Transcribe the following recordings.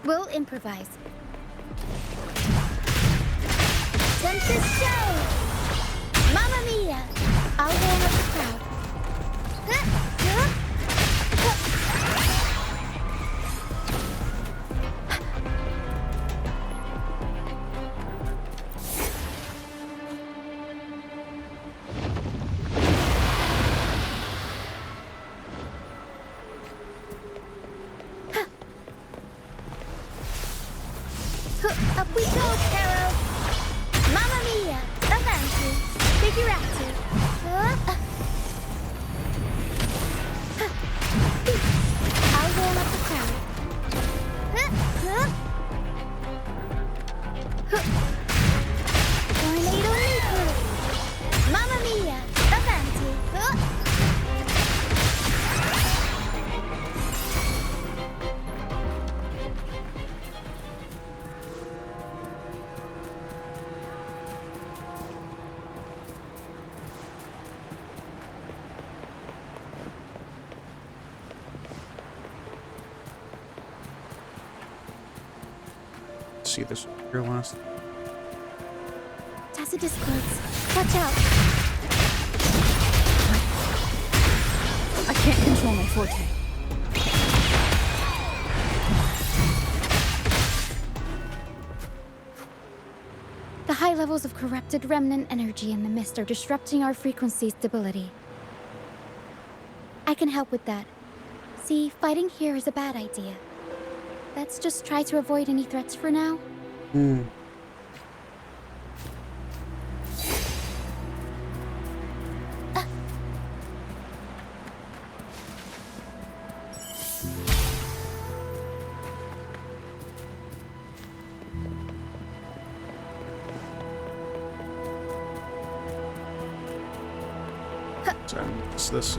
We'll improvise. Tempest show! Mamma mia! I'll warm up the crowd. Up we go, Caro! Mamma mia! Avanti! Figurati! I'll warm up the crowd. Tornado nuclear! Mamma mia! Avanti! See this here last. Tacitus close. Watch out! I can't control my forte. The high levels of corrupted remnant energy in the mist are disrupting our frequency stability. I can help with that. See, fighting here is a bad idea. Let's just try to avoid any threats for now. It's this.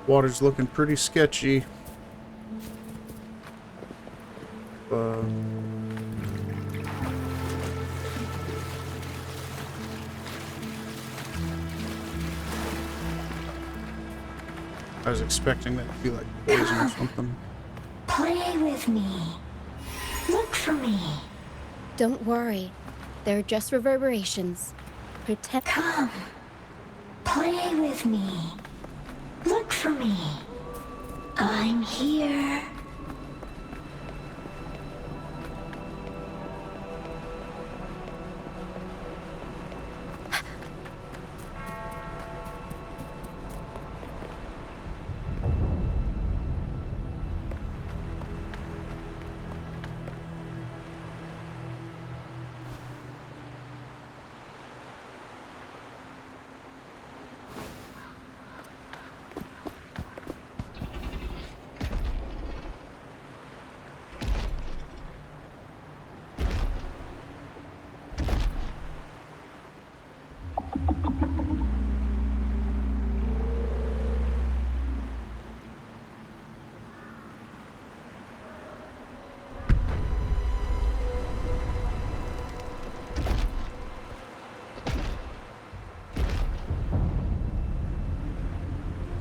Water's looking pretty sketchy. I was expecting that to be like poison or something. Play with me. Look for me. Don't worry. They're just reverberations. Protect. Come. Play with me. Look for me. I'm here.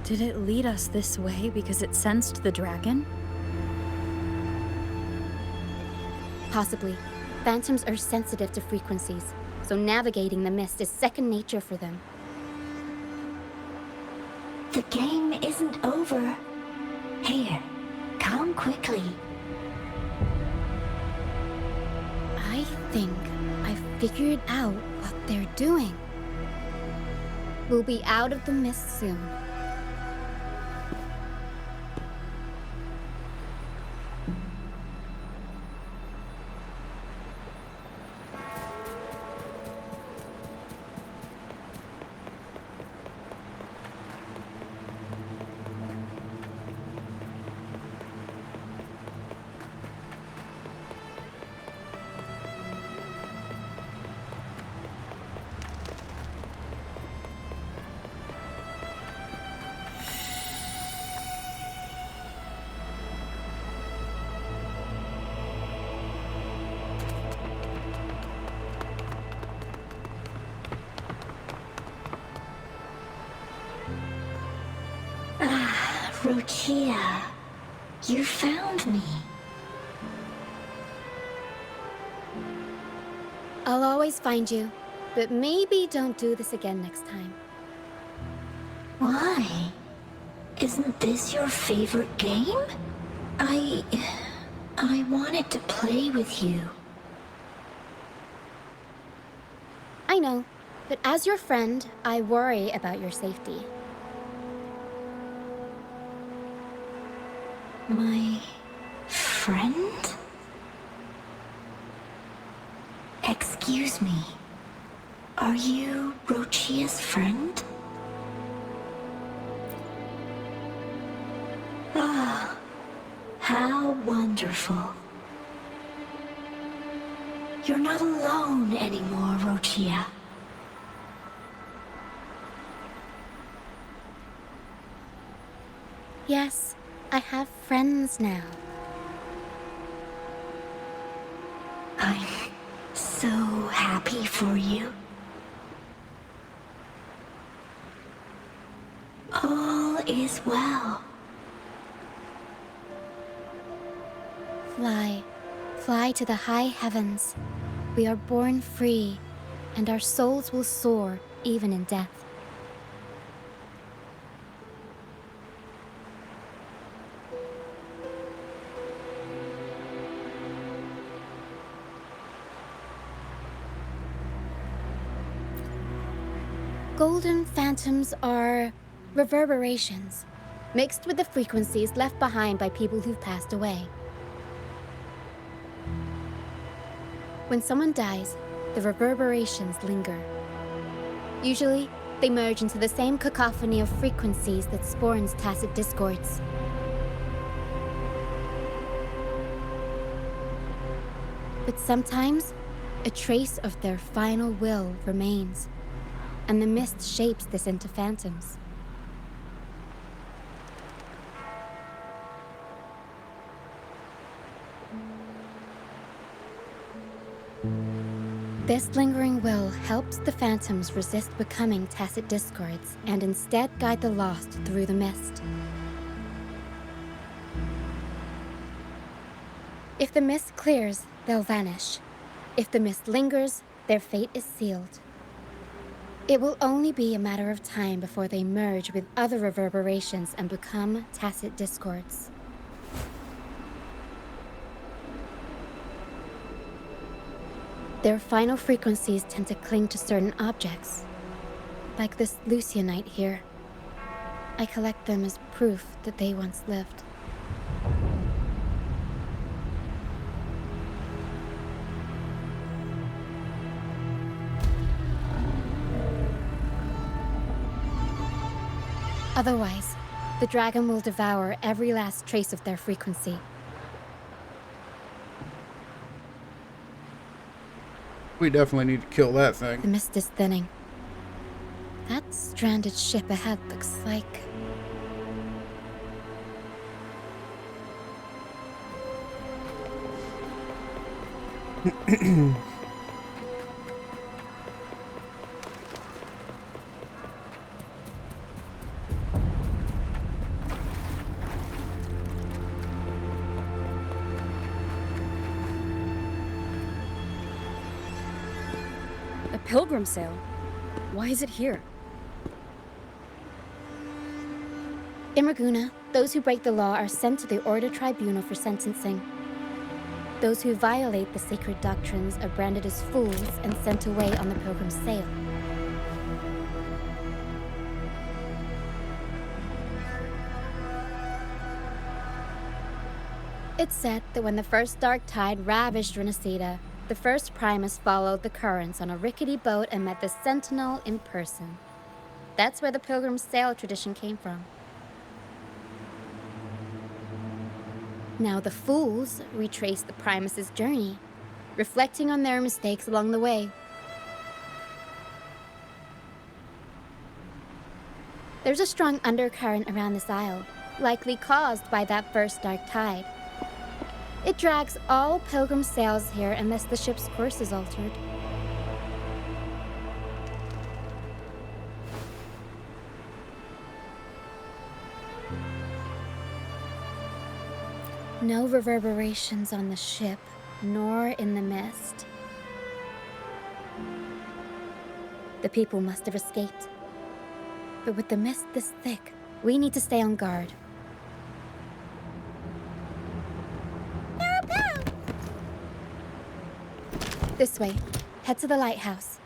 Did it lead us this way because it sensed the dragon? Possibly. Phantoms are sensitive to frequencies, so navigating the mist is second nature for them. The game isn't over. Here, come quickly. I think I figured out what they're doing. We'll be out of the mist soon. Rochia, you found me. I'll always find you, but maybe don't do this again next time. Why? Isn't this your favorite game? I wanted to play with you. I know, but as your friend, I worry about your safety. My friend? Excuse me. Are you Rochia's friend? Ah, how wonderful. You're not alone anymore, Rochia. Yes, I have friends now. I'm so happy for you. All is well. Fly, fly to the high heavens. We are born free, and our souls will soar even in death. Golden phantoms are reverberations, mixed with the frequencies left behind by people who've passed away. When someone dies, the reverberations linger. Usually, they merge into the same cacophony of frequencies that spawns tacit discords. But sometimes, a trace of their final will remains, and the mist shapes this into phantoms. This lingering will helps the phantoms resist becoming tacit discords and instead guide the lost through the mist. If the mist clears, they'll vanish. If the mist lingers, their fate is sealed. It will only be a matter of time before they merge with other reverberations and become tacit discords. Their final frequencies tend to cling to certain objects, like this Lucianite here. I collect them as proof that they once lived. Otherwise, the dragon will devour every last trace of their frequency. We definitely need to kill that thing. The mist is thinning. That stranded ship ahead looks like... A pilgrim sale? Why is it here? In Raguna, those who break the law are sent to the Order Tribunal for sentencing. Those who violate the sacred doctrines are branded as fools and sent away on the pilgrim's sale. It's said that when the first dark tide ravished Renacida, the first Primus followed the currents on a rickety boat and met the Sentinel in person. That's where the pilgrim's sail tradition came from. Now the fools retrace the Primus's journey, reflecting on their mistakes along the way. There's a strong undercurrent around this isle, likely caused by that first dark tide. It drags all pilgrim sails here unless the ship's course is altered. No reverberations on the ship, nor in the mist. The people must have escaped. But with the mist this thick, we need to stay on guard. This way. Head to the lighthouse.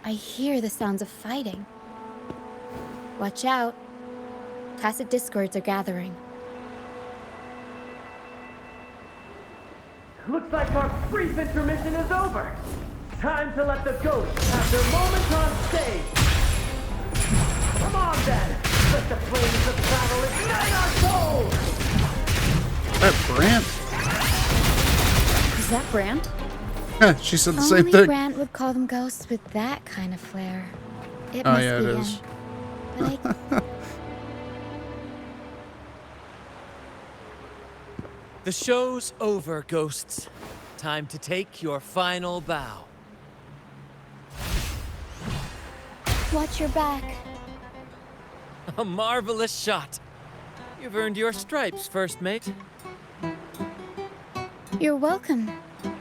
I hear the sounds of fighting. Watch out. Tacit discords are gathering. Looks like our brief intermission is over. Time to let the ghosts have their moment on stage. Come on then. Let the flames of battle ignite our souls. That Brant? Is that Brant? She said the Only same thing. Brant would call them ghosts with that kind of flair. It Oh must yeah, be it him. is. But The show's over, ghosts. Time to take your final bow. watch your back. A marvelous shot. You've earned your stripes, first mate. You're welcome.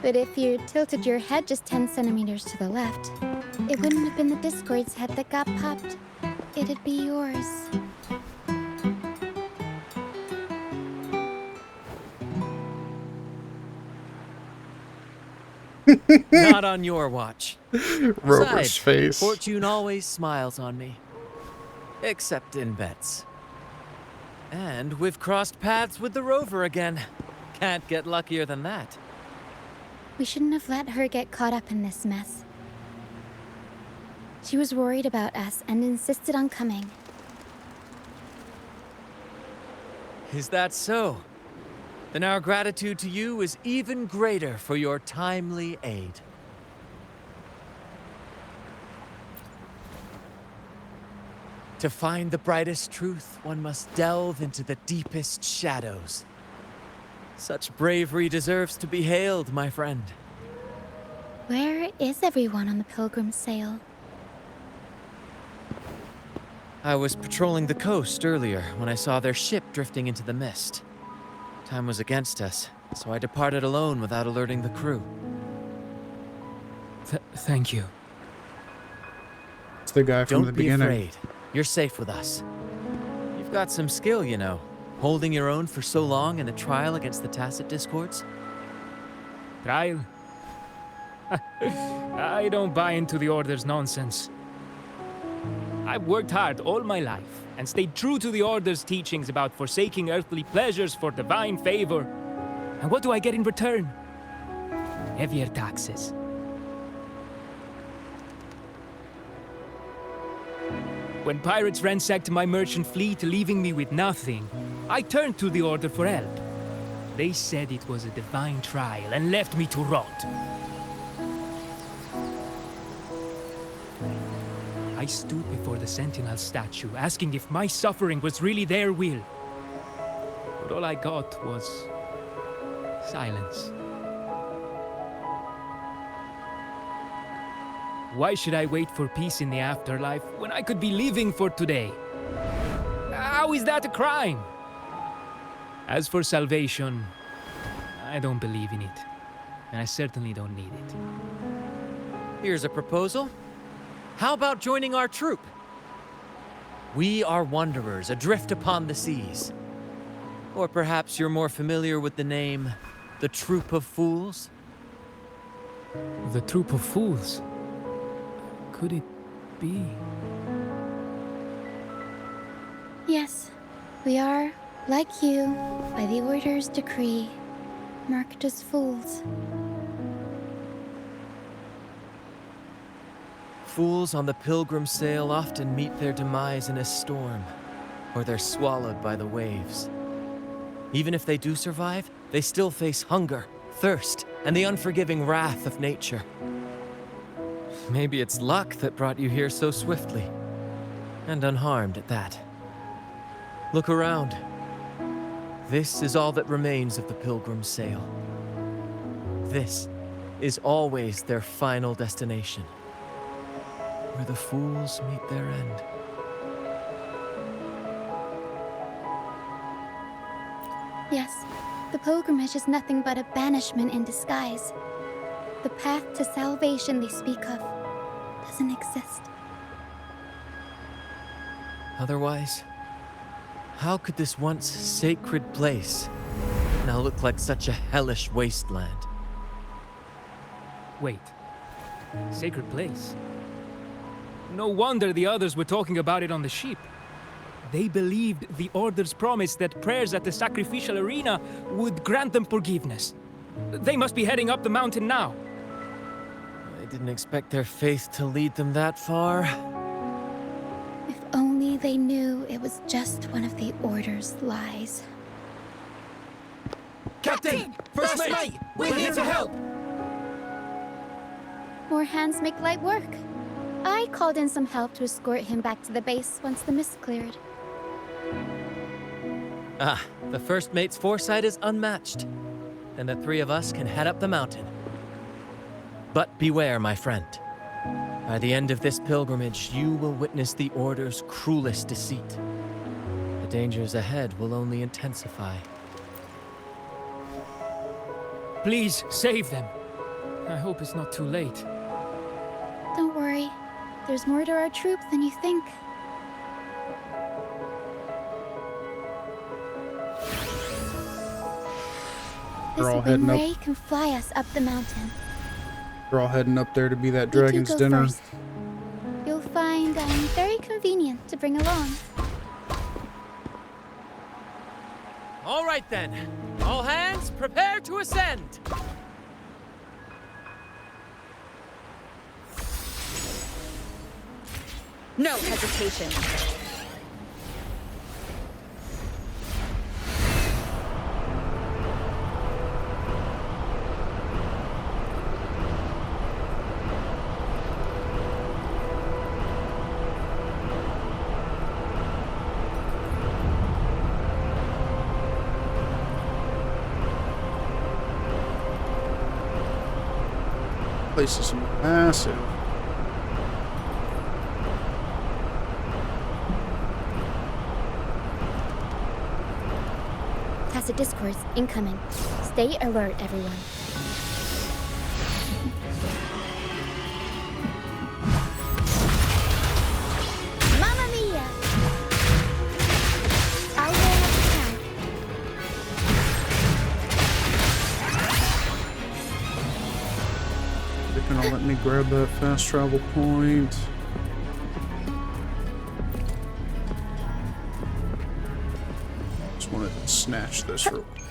But if you tilted your head just 10 centimeters to the left, it wouldn't have been the Discord's head that got popped. It'd be yours. Not on your watch. Rover's Besides, face. Fortune always smiles on me. Except in bets. And we've crossed paths with the rover again. Can't get luckier than that. We shouldn't have let her get caught up in this mess. She was worried about us and insisted on coming. Is that so? Then our gratitude to you is even greater for your timely aid. To find the brightest truth, one must delve into the deepest shadows. Such bravery deserves to be hailed, my friend. Where is everyone on the Pilgrim sail? I was patrolling the coast earlier when I saw their ship drifting into the mist. Time was against us, so I departed alone without alerting the crew. Thank you. It's the guy from the Don't be beginning. afraid. You're safe with us. You've got some skill, you know, holding your own for so long in a trial against the Tacit Discords. Trial? I don't buy into the Order's nonsense. I've worked hard all my life and stayed true to the Order's teachings about forsaking earthly pleasures for divine favor. And what do I get in return? Heavier taxes. When pirates ransacked my merchant fleet, leaving me with nothing, I turned to the Order for help. They said it was a divine trial and left me to rot. I stood before the Sentinel statue, asking if my suffering was really their will. But all I got was silence. Why should I wait for peace in the afterlife when I could be living for today? How is that a crime? As for salvation, I don't believe in it. And I certainly don't need it. Here's a proposal. How about joining our troop? We are wanderers adrift upon the seas. Or perhaps you're more familiar with the name, the Troop of Fools? The troop of fools. Could it be? Yes, we are, like you, by the Order's decree, marked as fools. Fools on the Pilgrim sail often meet their demise in a storm, or they're swallowed by the waves. Even if they do survive, they still face hunger, thirst, and the unforgiving wrath of nature. Maybe it's luck that brought you here so swiftly, and unharmed at that. Look around. This is all that remains of the Pilgrim sail. This is always their final destination, where the fools meet their end. Yes, the pilgrimage is nothing but a banishment in disguise. The path to salvation they speak of doesn't exist. Otherwise, how could this once sacred place now look like such a hellish wasteland? Wait. Sacred place? No wonder the others were talking about it on the ship. They believed the Order's promise that prayers at the sacrificial arena would grant them forgiveness. They must be heading up the mountain now. I didn't expect their faith to lead them that far. If only they knew it was just one of the Order's lies. Captain! First mate! We're here to help! More hands make light work. I called in some help to escort him back to the base once the mist cleared. Ah, the first mate's foresight is unmatched. And the three of us can head up the mountain. But beware, my friend. By the end of this pilgrimage, you will witness the Order's cruelest deceit. The dangers ahead will only intensify. Please, save them. I hope it's not too late. Don't worry. There's more to our troop than you think. We're all This heading wind up. ray can fly us up the mountain. We're all heading up there to be that You two dragon's go dinner. first. You'll find very convenient to bring along. All right then. All hands, prepare to ascend. No hesitation. Place is massive. Tacit discourse incoming. Stay alert, everyone. Mamma mia! I'll warm up the crowd. They're gonna let me grab that fast travel point. Just wanted to snatch this real quick.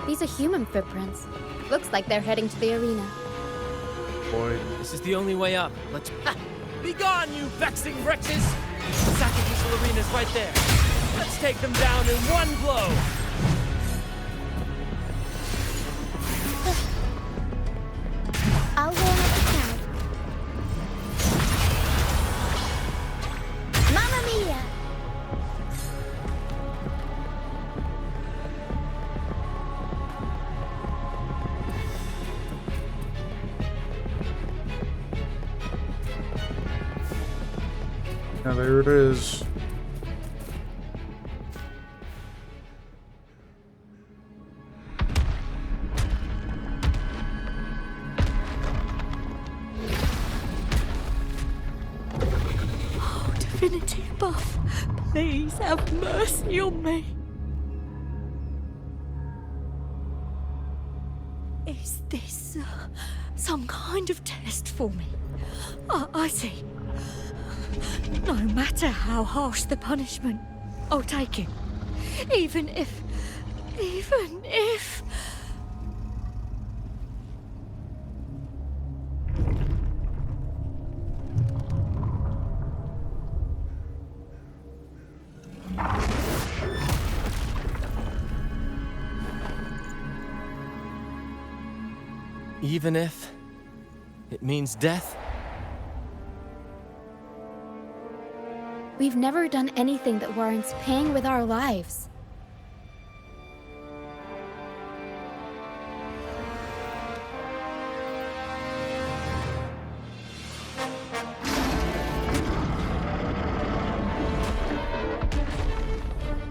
These are human footprints. Looks like they're heading to the arena. Boy, This is the only way up. Let's... Ha! Be gone, you vexing wretches! The sacrificial arena's right there. Let's take them down in one blow! I'll warm up the crowd. Mamma mia! now there it is. Oh, Divinity above, please have mercy on me. Is this some kind of test for me? I see. No matter how harsh the punishment, I'll take it. Even if Even if... Even if it means death? We've never done anything that warrants paying with our lives.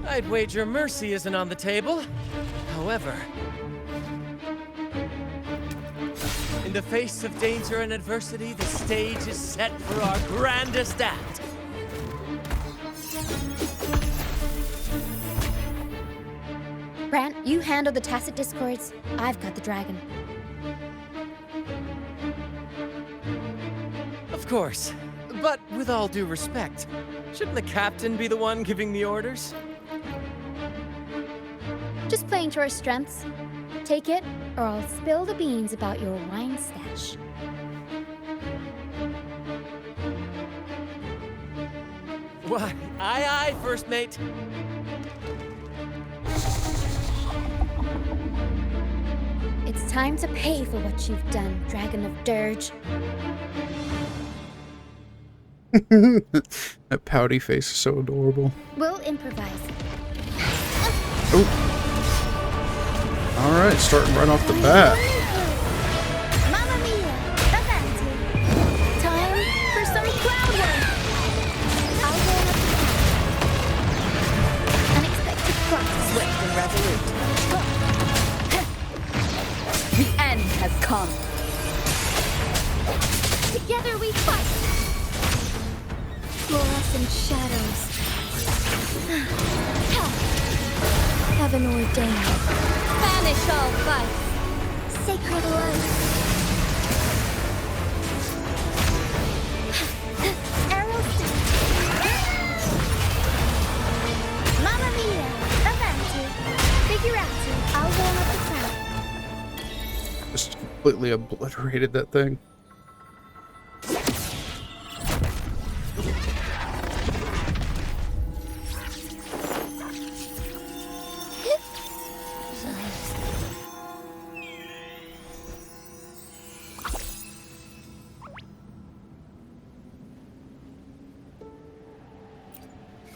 I'd wager mercy isn't on the table. However, in the face of danger and adversity, the stage is set for our grandest act. Brant, you handle the tacit discords. I've got the dragon. Of course. But with all due respect, shouldn't the captain be the one giving the orders? Just playing to our strengths. Take it, or I'll spill the beans about your wine stash. Why, aye, first mate. It's time to pay for what you've done, Dragon of Dirge. That pouty face is so adorable. We'll improvise. Oh. Alright, starting right off the bat. Mamma mia! Avanti! Time for some cloud work! I'll go up. Unexpected plots. Swift and resolute. The end has come. Together we fight! Fluorescent shadows. Heaven ordained. Banish all vice. Sacred light. Arrow stick. Mamma mia! Avanti! Figurati! I'll warm up the crowd. Just completely obliterated that thing.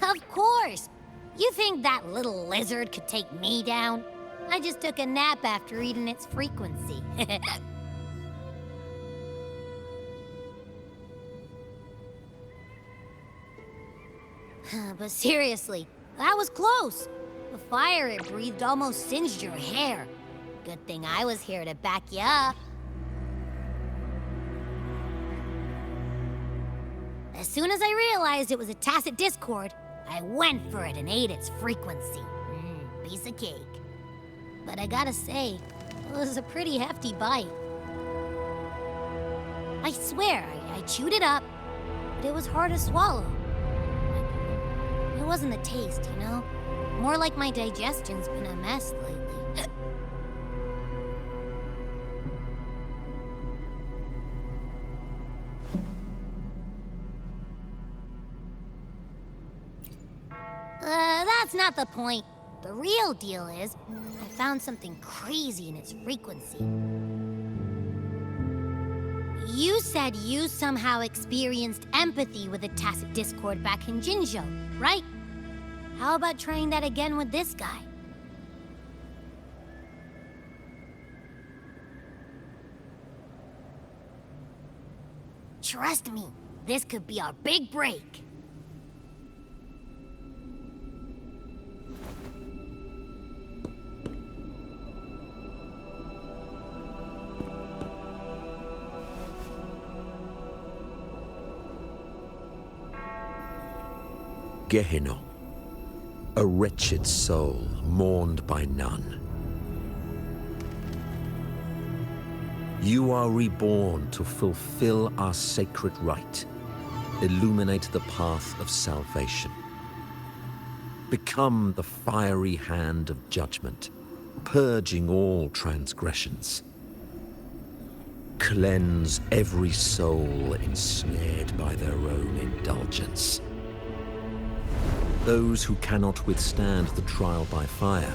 Of course! You think that little lizard could take me down? I just took a nap after eating its frequency. But seriously, that was close. The fire it breathed almost singed your hair. Good thing I was here to back you up. As soon as I realized it was a tacit discord, I went for it and ate its frequency. Piece of cake. But I gotta say, it was a pretty hefty bite. I swear, I chewed it up, but it was hard to swallow. It wasn't the taste, you know? More like my digestion's been a mess lately. That's not the point. The real deal is, I found something crazy in its frequency. You said you somehow experienced empathy with the tacit discord back in Jinzhou, right? How about trying that again with this guy? Trust me, this could be our big break. Gehenna, a wretched soul mourned by none. You are reborn to fulfill our sacred rite, illuminate the path of salvation. Become the fiery hand of judgment purging all transgressions. Cleanse every soul ensnared by their own indulgence. Those who cannot withstand the trial by fire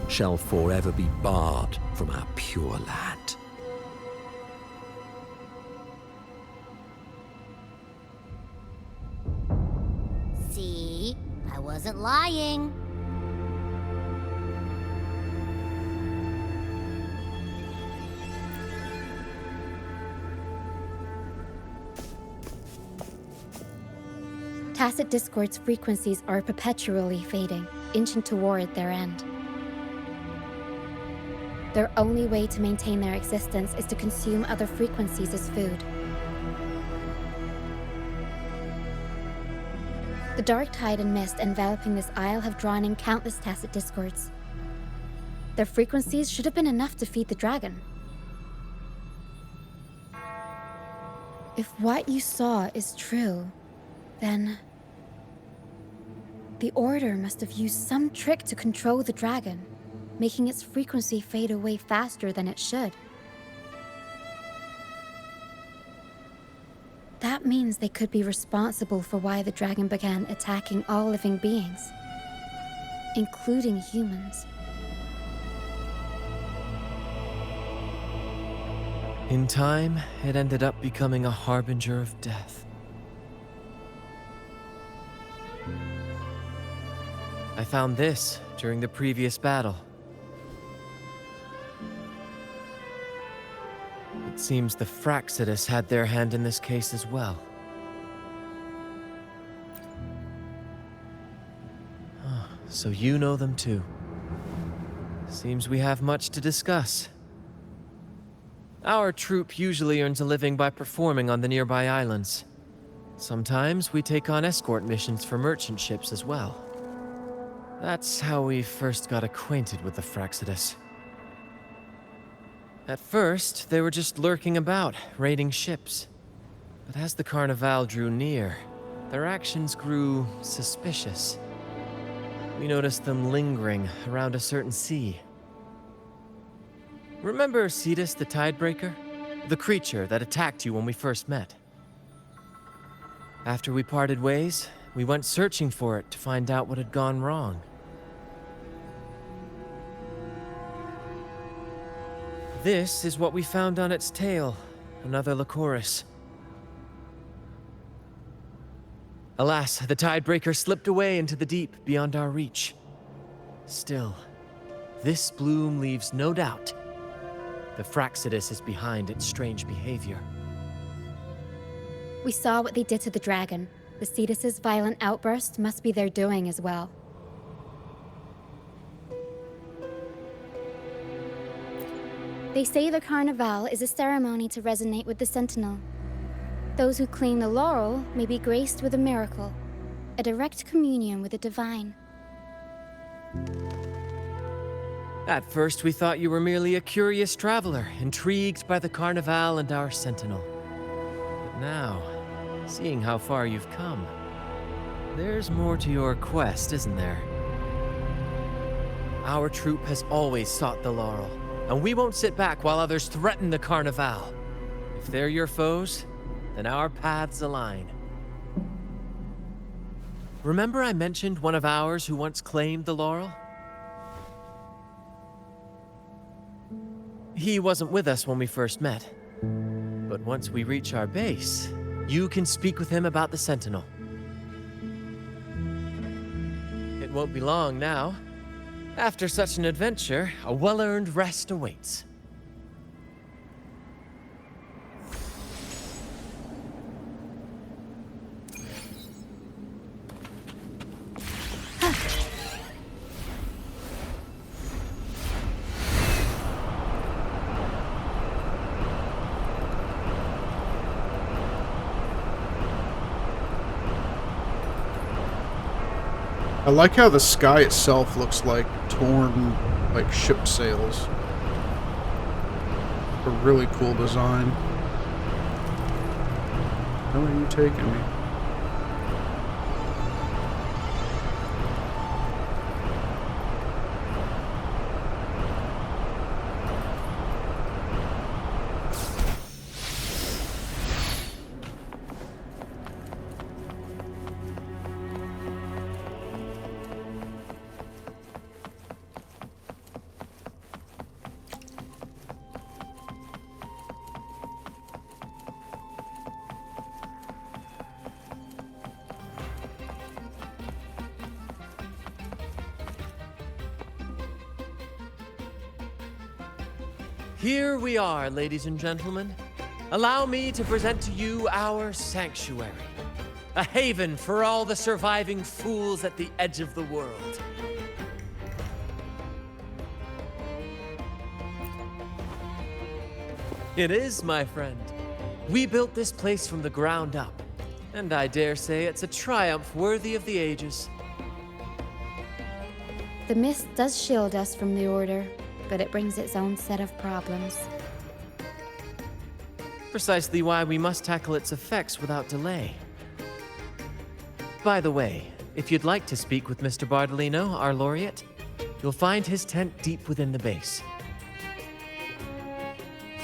shall forever be barred from our pure land. See? I wasn't lying. Tacit Discord's frequencies are perpetually fading, inching toward their end. Their only way to maintain their existence is to consume other frequencies as food. The dark tide and mist enveloping this isle have drawn in countless Tacit Discords. Their frequencies should have been enough to feed the dragon. If what you saw is true, then the Order must have used some trick to control the dragon, making its frequency fade away faster than it should. That means they could be responsible for why the dragon began attacking all living beings, including humans. In time, it ended up becoming a harbinger of death. I found this during the previous battle. It seems the Fraxidus had their hand in this case as well. So you know them too. Seems we have much to discuss. Our troop usually earns a living by performing on the nearby islands. Sometimes we take on escort missions for merchant ships as well. That's how we first got acquainted with the Fraxidus. At first, they were just lurking about, raiding ships. But as the Carnival drew near, their actions grew suspicious. We noticed them lingering around a certain sea. Remember Cetus the Tidebreaker? The creature that attacked you when we first met? After we parted ways, we went searching for it to find out what had gone wrong. This is what we found on its tail, another Lycoris. Alas, the Tidebreaker slipped away into the deep beyond our reach. Still, this bloom leaves no doubt. The Fraxidus is behind its strange behavior. We saw what they did to the dragon. The Cetus's violent outburst must be their doing as well. They say the Carnival is a ceremony to resonate with the Sentinel. Those who claim the laurel may be graced with a miracle, a direct communion with the divine. At first, we thought you were merely a curious traveler, intrigued by the Carnival and our Sentinel. But now, seeing how far you've come, there's more to your quest, isn't there? Our troop has always sought the laurel, and we won't sit back while others threaten the Carnival. If they're your foes, then our paths align. Remember I mentioned one of ours who once claimed the laurel? He wasn't with us when we first met. But once we reach our base, you can speak with him about the Sentinel. It won't be long now. After such an adventure, a well-earned rest awaits. I like how the sky itself looks like torn, like ship sails. A really cool design. Where are you taking me? Here we are, ladies and gentlemen. Allow me to present to you our sanctuary. A haven for all the surviving fools at the edge of the world. It is, my friend. We built this place from the ground up, and I dare say it's a triumph worthy of the ages. The mist does shield us from the Order, but it brings its own set of problems. Precisely why we must tackle its effects without delay. By the way, if you'd like to speak with Mr. Bardolino, our laureate, you'll find his tent deep within the base.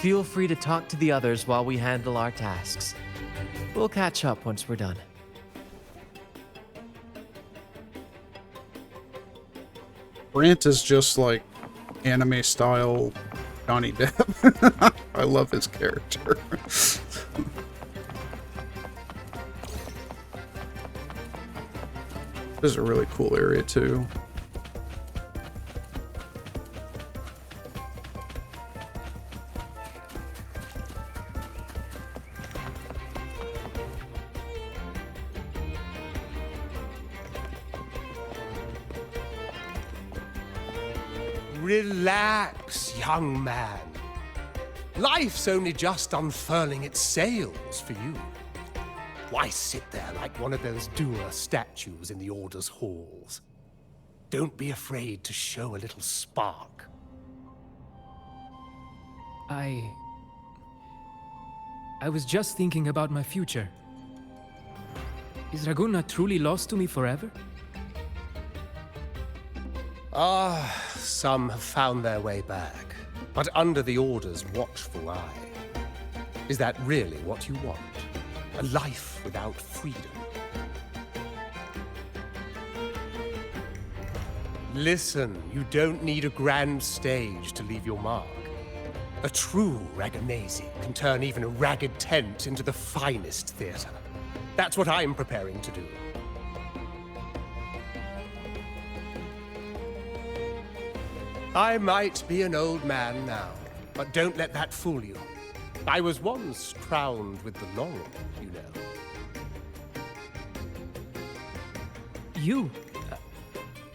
Feel free to talk to the others while we handle our tasks. We'll catch up once we're done. Brant is just like anime style Johnny Depp. I love his character. This is a really cool area too. Relax, young man. Life's only just unfurling its sails for you. Why sit there like one of those dour statues in the Order's halls? Don't be afraid to show a little spark. I was just thinking about my future. Is Raguna truly lost to me forever? Some have found their way back, but under the Order's watchful eye. Is that really what you want? A life without freedom? Listen, you don't need a grand stage to leave your mark. A true Ragamazi can turn even a ragged tent into the finest theater. That's what I'm preparing to do. I might be an old man now, but don't let that fool you. I was once crowned with the laurel, you know. You?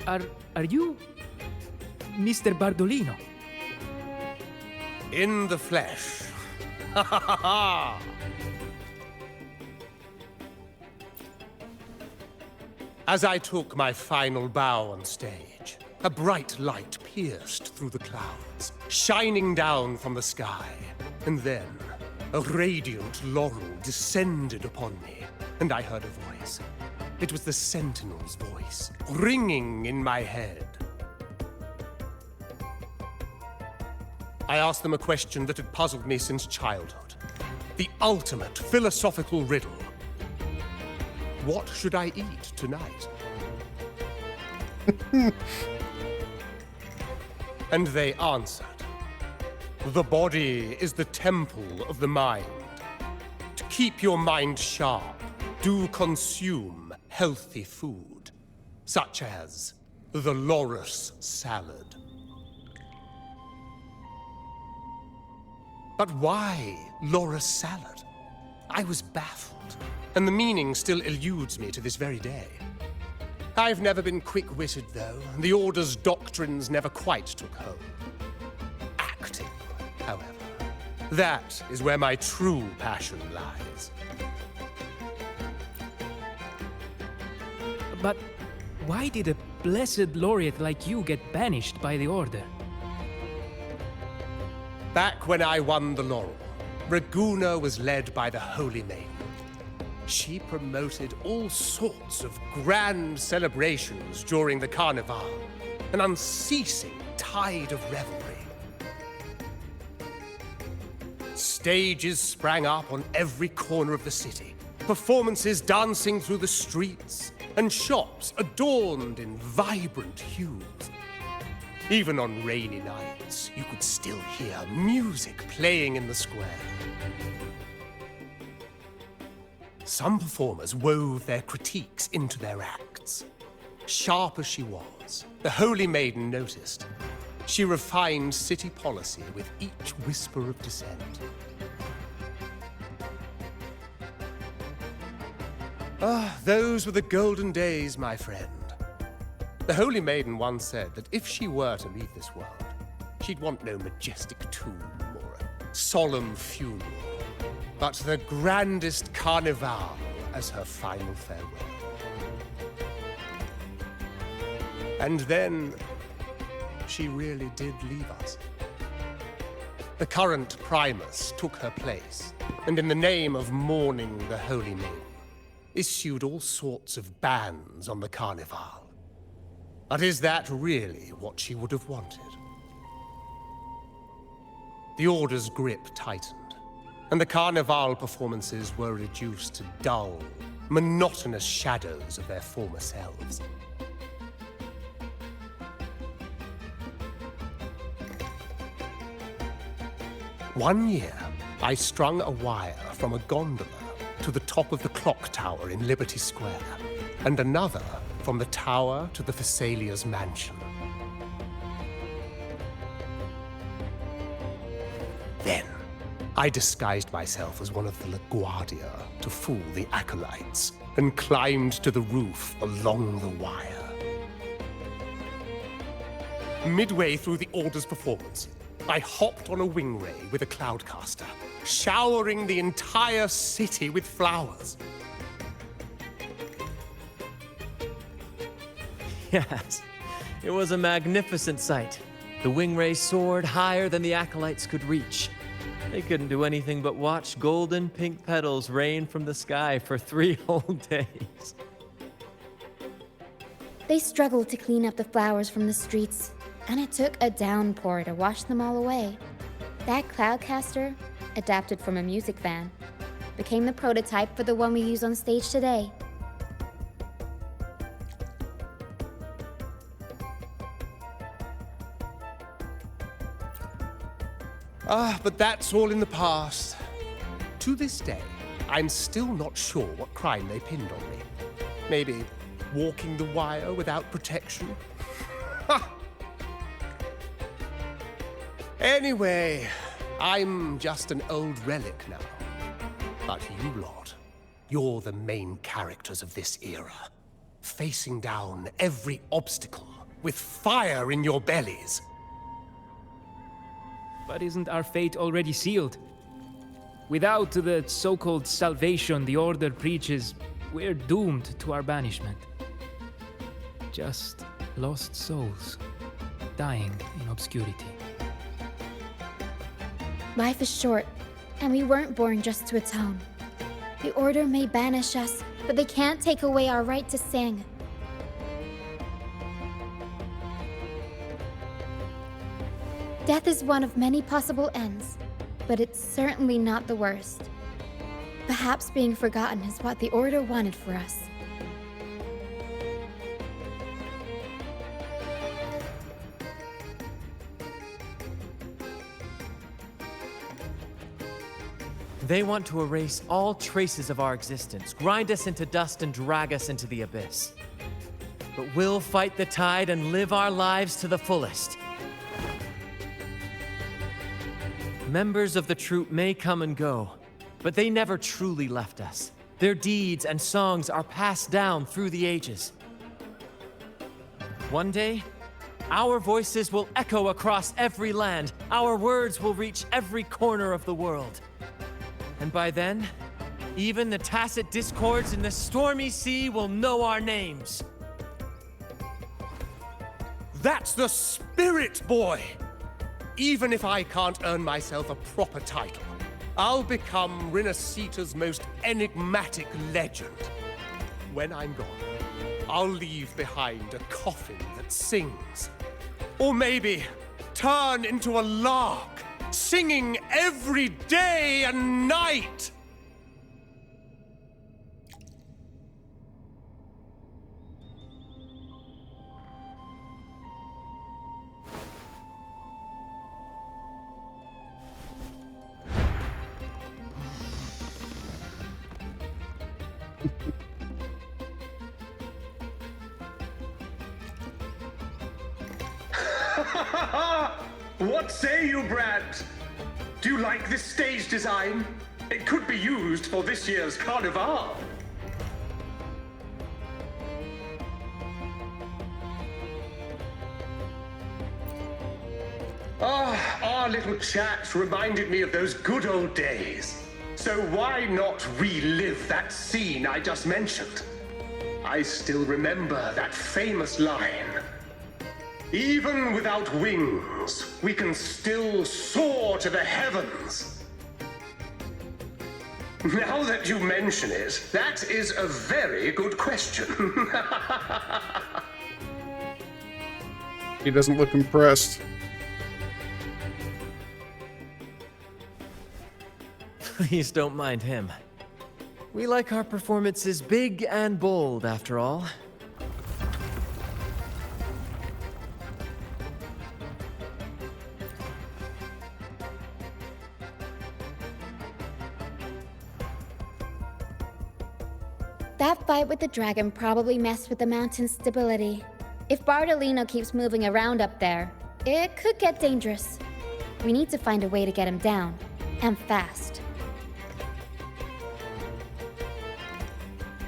Are you Mr. Bardolino? In the flesh. Ha ha ha ha! As I took my final bow on stage, a bright light pierced through the clouds, shining down from the sky. And then, a radiant laurel descended upon me, and I heard a voice. It was the Sentinel's voice, ringing in my head. I asked them a question that had puzzled me since childhood. The ultimate philosophical riddle. What should I eat tonight? And they answered. The body is the temple of the mind. To keep your mind sharp, do consume healthy food, such as the Loris salad. But why Loris salad? I was baffled, and the meaning still eludes me to this very day. I've never been quick-witted, though, and the Order's doctrines never quite took hold. Acting, however, that is where my true passion lies. But why did a blessed laureate like you get banished by the Order? Back when I won the laurel, Raguna was led by the Holy Maiden. She promoted all sorts of grand celebrations during the Carnival, an unceasing tide of revelry. Stages sprang up on every corner of the city, performances dancing through the streets, and shops adorned in vibrant hues. Even on rainy nights, you could still hear music playing in the square. Some performers wove their critiques into their acts. Sharp as she was, the Holy Maiden noticed. She refined city policy with each whisper of dissent. Ah, those were the golden days, my friend. The Holy Maiden once said that if she were to leave this world, she'd want no majestic tomb or a solemn funeral, but the grandest carnival as her final farewell. And then, she really did leave us. The current Primus took her place, and in the name of mourning the Holy Maiden, issued all sorts of bans on the Carnival. But is that really what she would have wanted? The Order's grip tightened, and the Carnival performances were reduced to dull, monotonous shadows of their former selves. One year, I strung a wire from a gondola to the top of the clock tower in Liberty Square, and another from the tower to the Thessalia's mansion. Then, I disguised myself as one of the LaGuardia to fool the acolytes, and climbed to the roof along the wire. Midway through the Order's performance, I hopped on a wing ray with a cloudcaster, showering the entire city with flowers. Yes, it was a magnificent sight. The wingray soared higher than the acolytes could reach. They couldn't do anything but watch golden pink petals rain from the sky for 3 whole days. They struggled to clean up the flowers from the streets, and it took a downpour to wash them all away. That cloudcaster, adapted from a music van, became the prototype for the one we use on stage today. Ah, but that's all in the past. To this day, I'm still not sure what crime they pinned on me. Maybe walking the wire without protection? Ha! Anyway, I'm just an old relic now. But you lot, you're the main characters of this era. Facing down every obstacle with fire in your bellies. But isn't our fate already sealed? Without the so-called salvation the Order preaches, we're doomed to our banishment. Just lost souls, dying in obscurity. Life is short, and we weren't born just to atone. The Order may banish us, but they can't take away our right to sing. Death is one of many possible ends, but it's certainly not the worst. Perhaps being forgotten is what the Order wanted for us. They want to erase all traces of our existence, grind us into dust and drag us into the abyss. But we'll fight the tide and live our lives to the fullest. Members of the troupe may come and go, but they never truly left us. Their deeds and songs are passed down through the ages. One day, our voices will echo across every land. Our words will reach every corner of the world. And by then, even the tacit discords in the stormy sea will know our names. That's the spirit, boy! Even if I can't earn myself a proper title, I'll become Rinasita's most enigmatic legend. When I'm gone, I'll leave behind a coffin that sings. Or maybe turn into a lark, singing every day and night! What say you, Brad? Do you like this stage design? It could be used for this year's carnival. Our little chat reminded me of those good old days. So why not relive that scene I just mentioned? I still remember that famous line. Even without wings, we can still soar to the heavens. Now that you mention it, that is a very good question. He doesn't look impressed. Please don't mind him. We like our performances big and bold, after all. That fight with the dragon probably messed with the mountain's stability. If Bartolino keeps moving around up there, it could get dangerous. We need to find a way to get him down, and fast.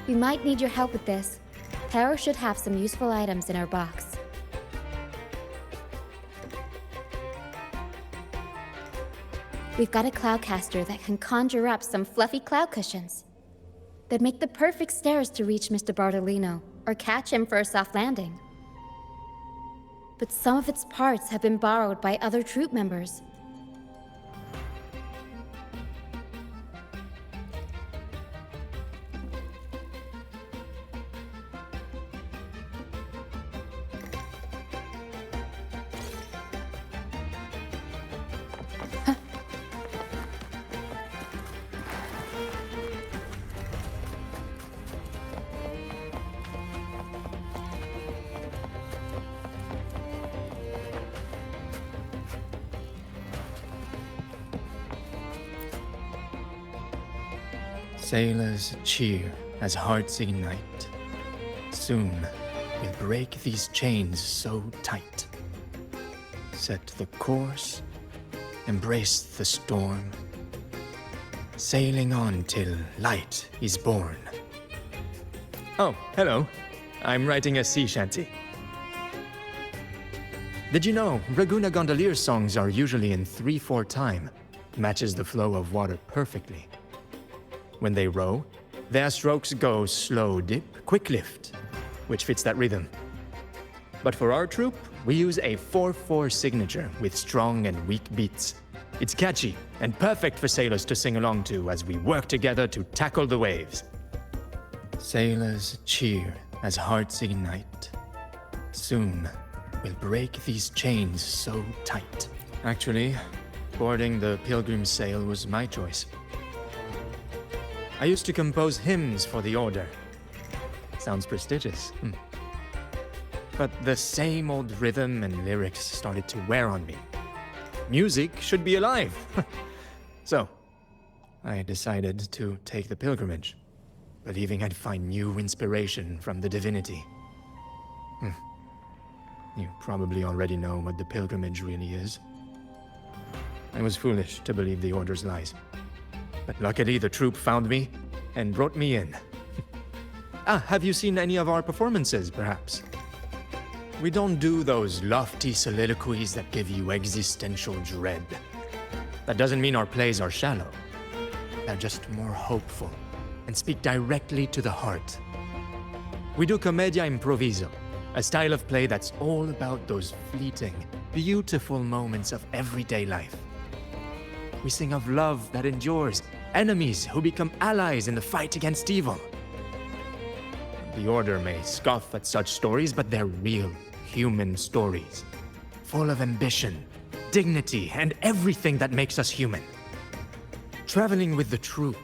We might need your help with this. Taro should have some useful items in her box. We've got a cloudcaster that can conjure up some fluffy cloud cushions. They'd make the perfect stairs to reach Mr. Bartolino, or catch him for a soft landing. But some of its parts have been borrowed by other troop members. Sailors cheer as hearts ignite. Soon we'll break these chains so tight. Set the course, embrace the storm, sailing on till light is born. Oh, hello. I'm writing a sea shanty. Did you know Raguna Gondolier's songs are usually in 3/4 time? Matches the flow of water perfectly. When they row, their strokes go slow dip, quick lift, which fits that rhythm. But for our troop, we use a 4/4 signature with strong and weak beats. It's catchy and perfect for sailors to sing along to as we work together to tackle the waves. Sailors cheer as hearts ignite. Soon, we'll break these chains so tight. Actually, boarding the Pilgrim sail was my choice. I used to compose hymns for the Order. Sounds prestigious. But the same old rhythm and lyrics started to wear on me. Music should be alive. So, I decided to take the pilgrimage, believing I'd find new inspiration from the divinity. You probably already know what the pilgrimage really is. I was foolish to believe the Order's lies. But luckily, the troop found me and brought me in. Have you seen any of our performances, perhaps? We don't do those lofty soliloquies that give you existential dread. That doesn't mean our plays are shallow. They're just more hopeful and speak directly to the heart. We do commedia improviso, a style of play that's all about those fleeting, beautiful moments of everyday life. We sing of love that endures, enemies who become allies in the fight against evil. The Order may scoff at such stories, but they're real, human stories, full of ambition, dignity, and everything that makes us human. Traveling with the troop,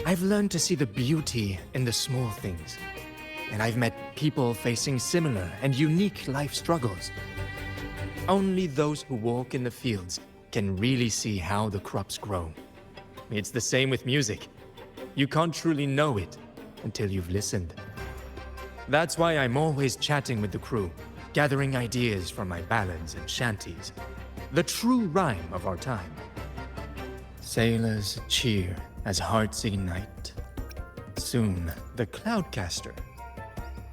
I've learned to see the beauty in the small things, and I've met people facing similar and unique life struggles. Only those who walk in the fields can really see how the crops grow. It's the same with music. You can't truly know it until you've listened. That's why I'm always chatting with the crew, gathering ideas from my ballads and shanties. The true rhyme of our time. Sailors cheer as hearts ignite. Soon, the Cloudcaster.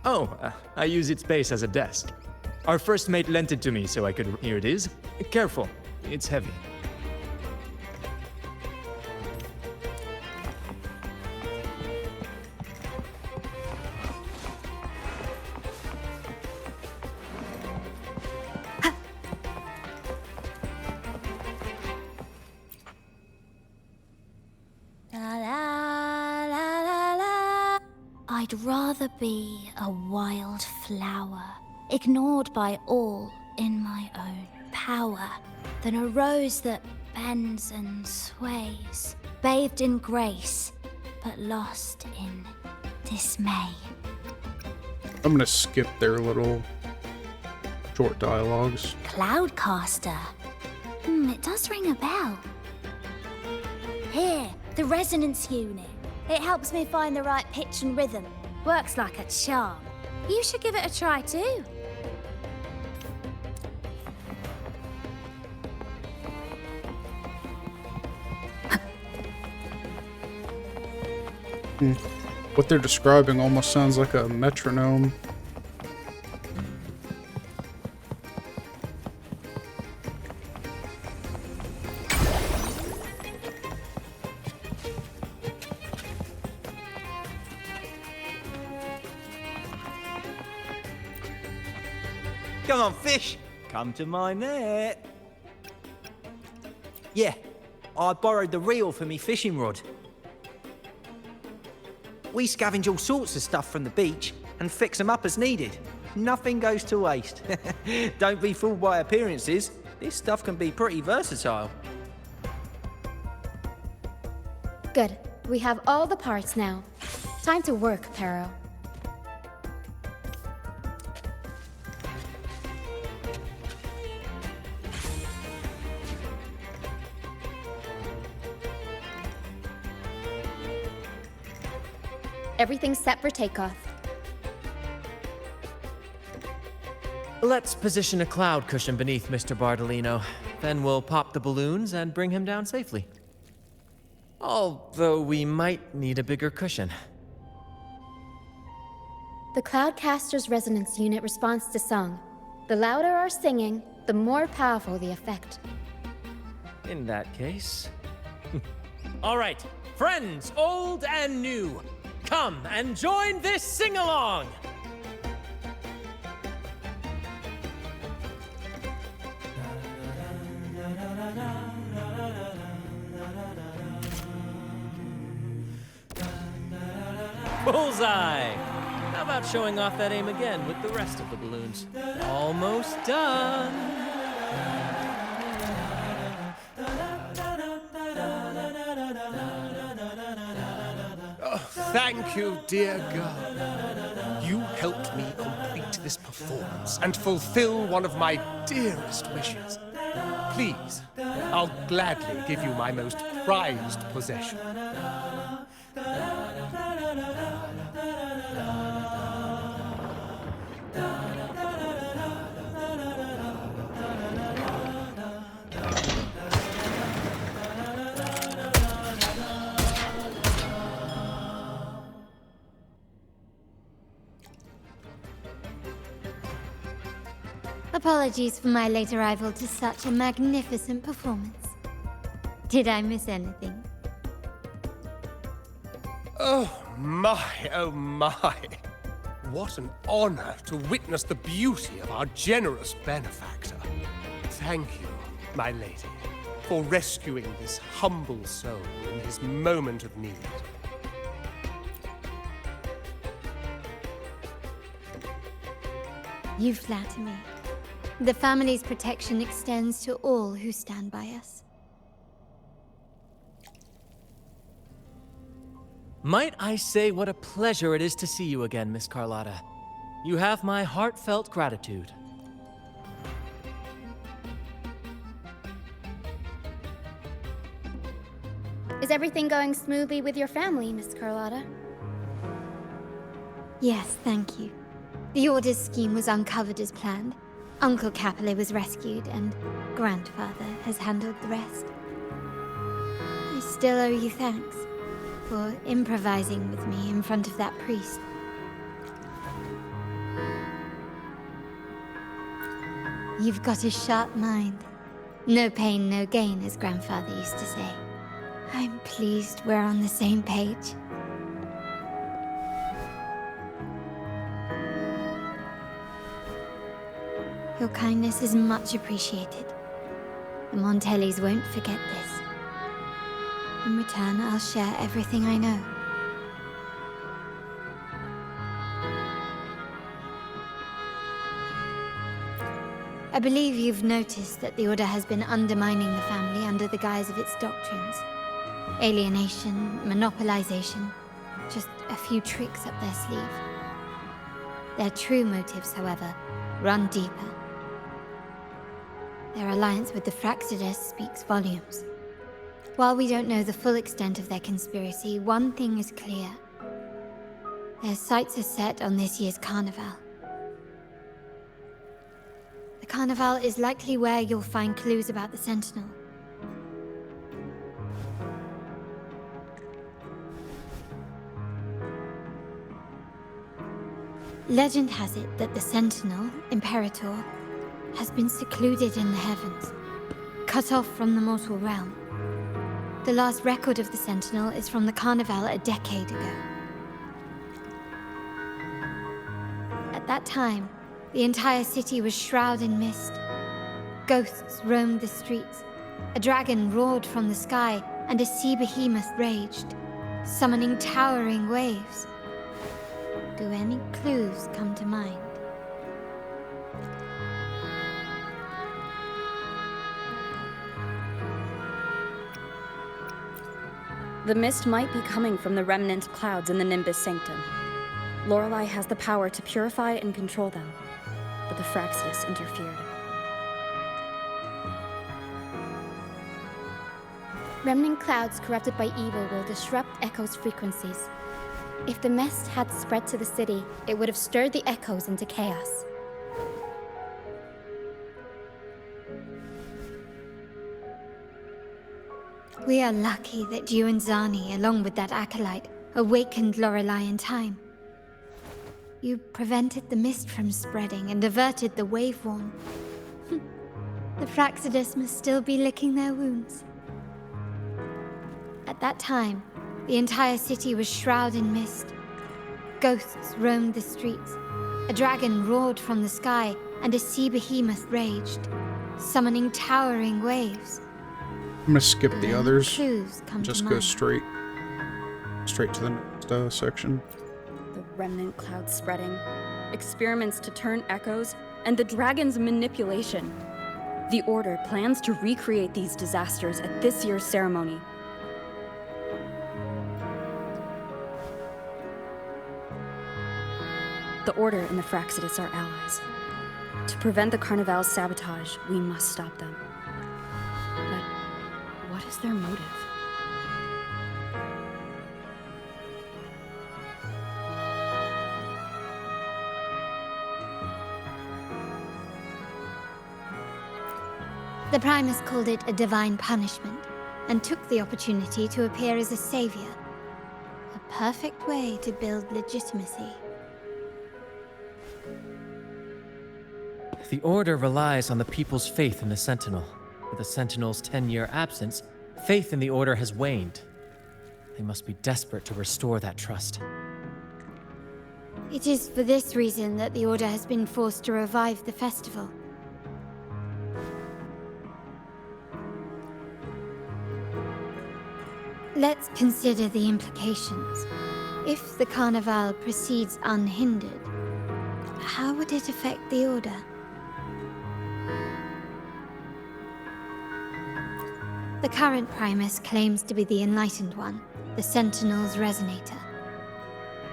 Oh, I use its base as a desk. Our first mate lent it to me so I could... Here it is. Careful, it's heavy. I'd rather be a wild flower, ignored by all in my own power, than a rose that bends and sways, bathed in grace, but lost in dismay. I'm gonna skip their little short dialogues. Cloudcaster. It does ring a bell. Here, the resonance unit. It helps me find the right pitch and rhythm. Works like a charm. You should give it a try too. What they're describing almost sounds like a metronome. Come on, fish. Come to my net. Yeah, I borrowed the reel for me fishing rod. We scavenge all sorts of stuff from the beach and fix them up as needed. Nothing goes to waste. Don't be fooled by appearances. This stuff can be pretty versatile. Good. We have all the parts now. Time to work, Pero. Everything's set for takeoff. Let's position a cloud cushion beneath Mr. Bardolino. Then we'll pop the balloons and bring him down safely. Although we might need a bigger cushion. The Cloudcaster's resonance unit responds to song. The louder our singing, the more powerful the effect. In that case... All right, friends, old and new. Come and join this sing-along! Bullseye! How about showing off that aim again with the rest of the balloons? Almost done! Thank you, dear girl. You helped me complete this performance and fulfill one of my dearest wishes. Please, I'll gladly give you my most prized possession. Apologies for my late arrival to such a magnificent performance. Did I miss anything? Oh my, oh my. What an honor to witness the beauty of our generous benefactor. Thank you, my lady, for rescuing this humble soul in his moment of need. You flatter me. The family's protection extends to all who stand by us. Might I say what a pleasure it is to see you again, Miss Carlotta. You have my heartfelt gratitude. Is everything going smoothly with your family, Miss Carlotta? Yes, thank you. The Order's scheme was uncovered as planned. Uncle Capilet was rescued, and Grandfather has handled the rest. I still owe you thanks for improvising with me in front of that priest. You've got a sharp mind. No pain, no gain, as Grandfather used to say. I'm pleased we're on the same page. Your kindness is much appreciated. The Montellis won't forget this. In return, I'll share everything I know. I believe you've noticed that the Order has been undermining the family under the guise of its doctrines. Alienation, monopolization, just a few tricks up their sleeve. Their true motives, however, run deeper. Their alliance with the Fraxides speaks volumes. While we don't know the full extent of their conspiracy, one thing is clear. Their sights are set on this year's carnival. The carnival is likely where you'll find clues about the Sentinel. Legend has it that the Sentinel, Imperator, has been secluded in the heavens, cut off from the mortal realm. The last record of the Sentinel is from the Carnival a decade ago. At that time, the entire city was shrouded in mist. Ghosts roamed the streets, a dragon roared from the sky, and a sea behemoth raged, summoning towering waves. Do any clues come to mind? The mist might be coming from the remnant clouds in the Nimbus Sanctum. Lorelei has the power to purify and control them, but the Fraxides interfered. Remnant clouds corrupted by evil will disrupt Echo's frequencies. If the mist had spread to the city, it would have stirred the echoes into chaos. We are lucky that you and Zani, along with that acolyte, awakened Lorelei in time. You prevented the mist from spreading and averted the wave-worn. The Fraxides must still be licking their wounds. At that time, the entire city was shrouded in mist. Ghosts roamed the streets. A dragon roared from the sky, and a sea behemoth raged, summoning towering waves. I'm gonna skip the others. Clues come Just to go mind. straight to the next section. The remnant clouds spreading, experiments to turn echoes, and the dragon's manipulation. The Order plans to recreate these disasters at this year's ceremony. The Order and the Fraxides are allies. To prevent the Carnival's sabotage, we must stop them. But what is their motive? The Primus called it a divine punishment, and took the opportunity to appear as a savior. A perfect way to build legitimacy. The Order relies on the people's faith in the Sentinel. With the Sentinel's 10-year absence, faith in the Order has waned. They must be desperate to restore that trust. It is for this reason that the Order has been forced to revive the festival. Let's consider the implications. If the Carnival proceeds unhindered, how would it affect the Order? The current Primus claims to be the Enlightened One, the Sentinel's Resonator.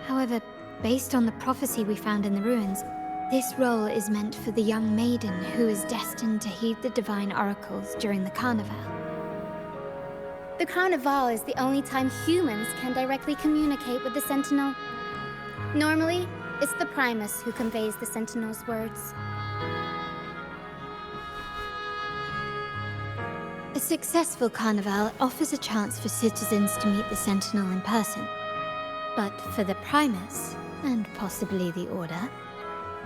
However, based on the prophecy we found in the ruins, this role is meant for the young maiden who is destined to heed the divine oracles during the Carnival. The Carnival is the only time humans can directly communicate with the Sentinel. Normally, It's the Primus who conveys the Sentinel's words. A successful carnival offers a chance for citizens to meet the Sentinel in person. But for the Primus, and possibly the Order,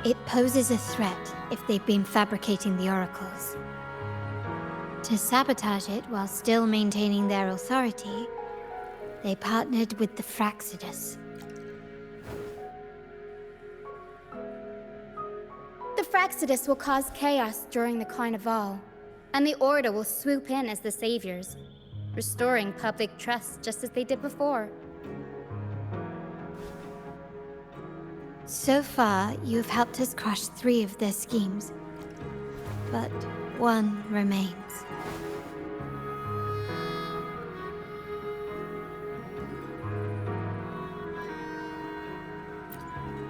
it poses a threat if they've been fabricating the oracles. To sabotage it while still maintaining their authority, they partnered with the Fraxidus. The Fraxidus will cause chaos during the Carnival, and the Order will swoop in as the saviors, restoring public trust just as they did before. So far, you've helped us crush 3 of their schemes, but one remains.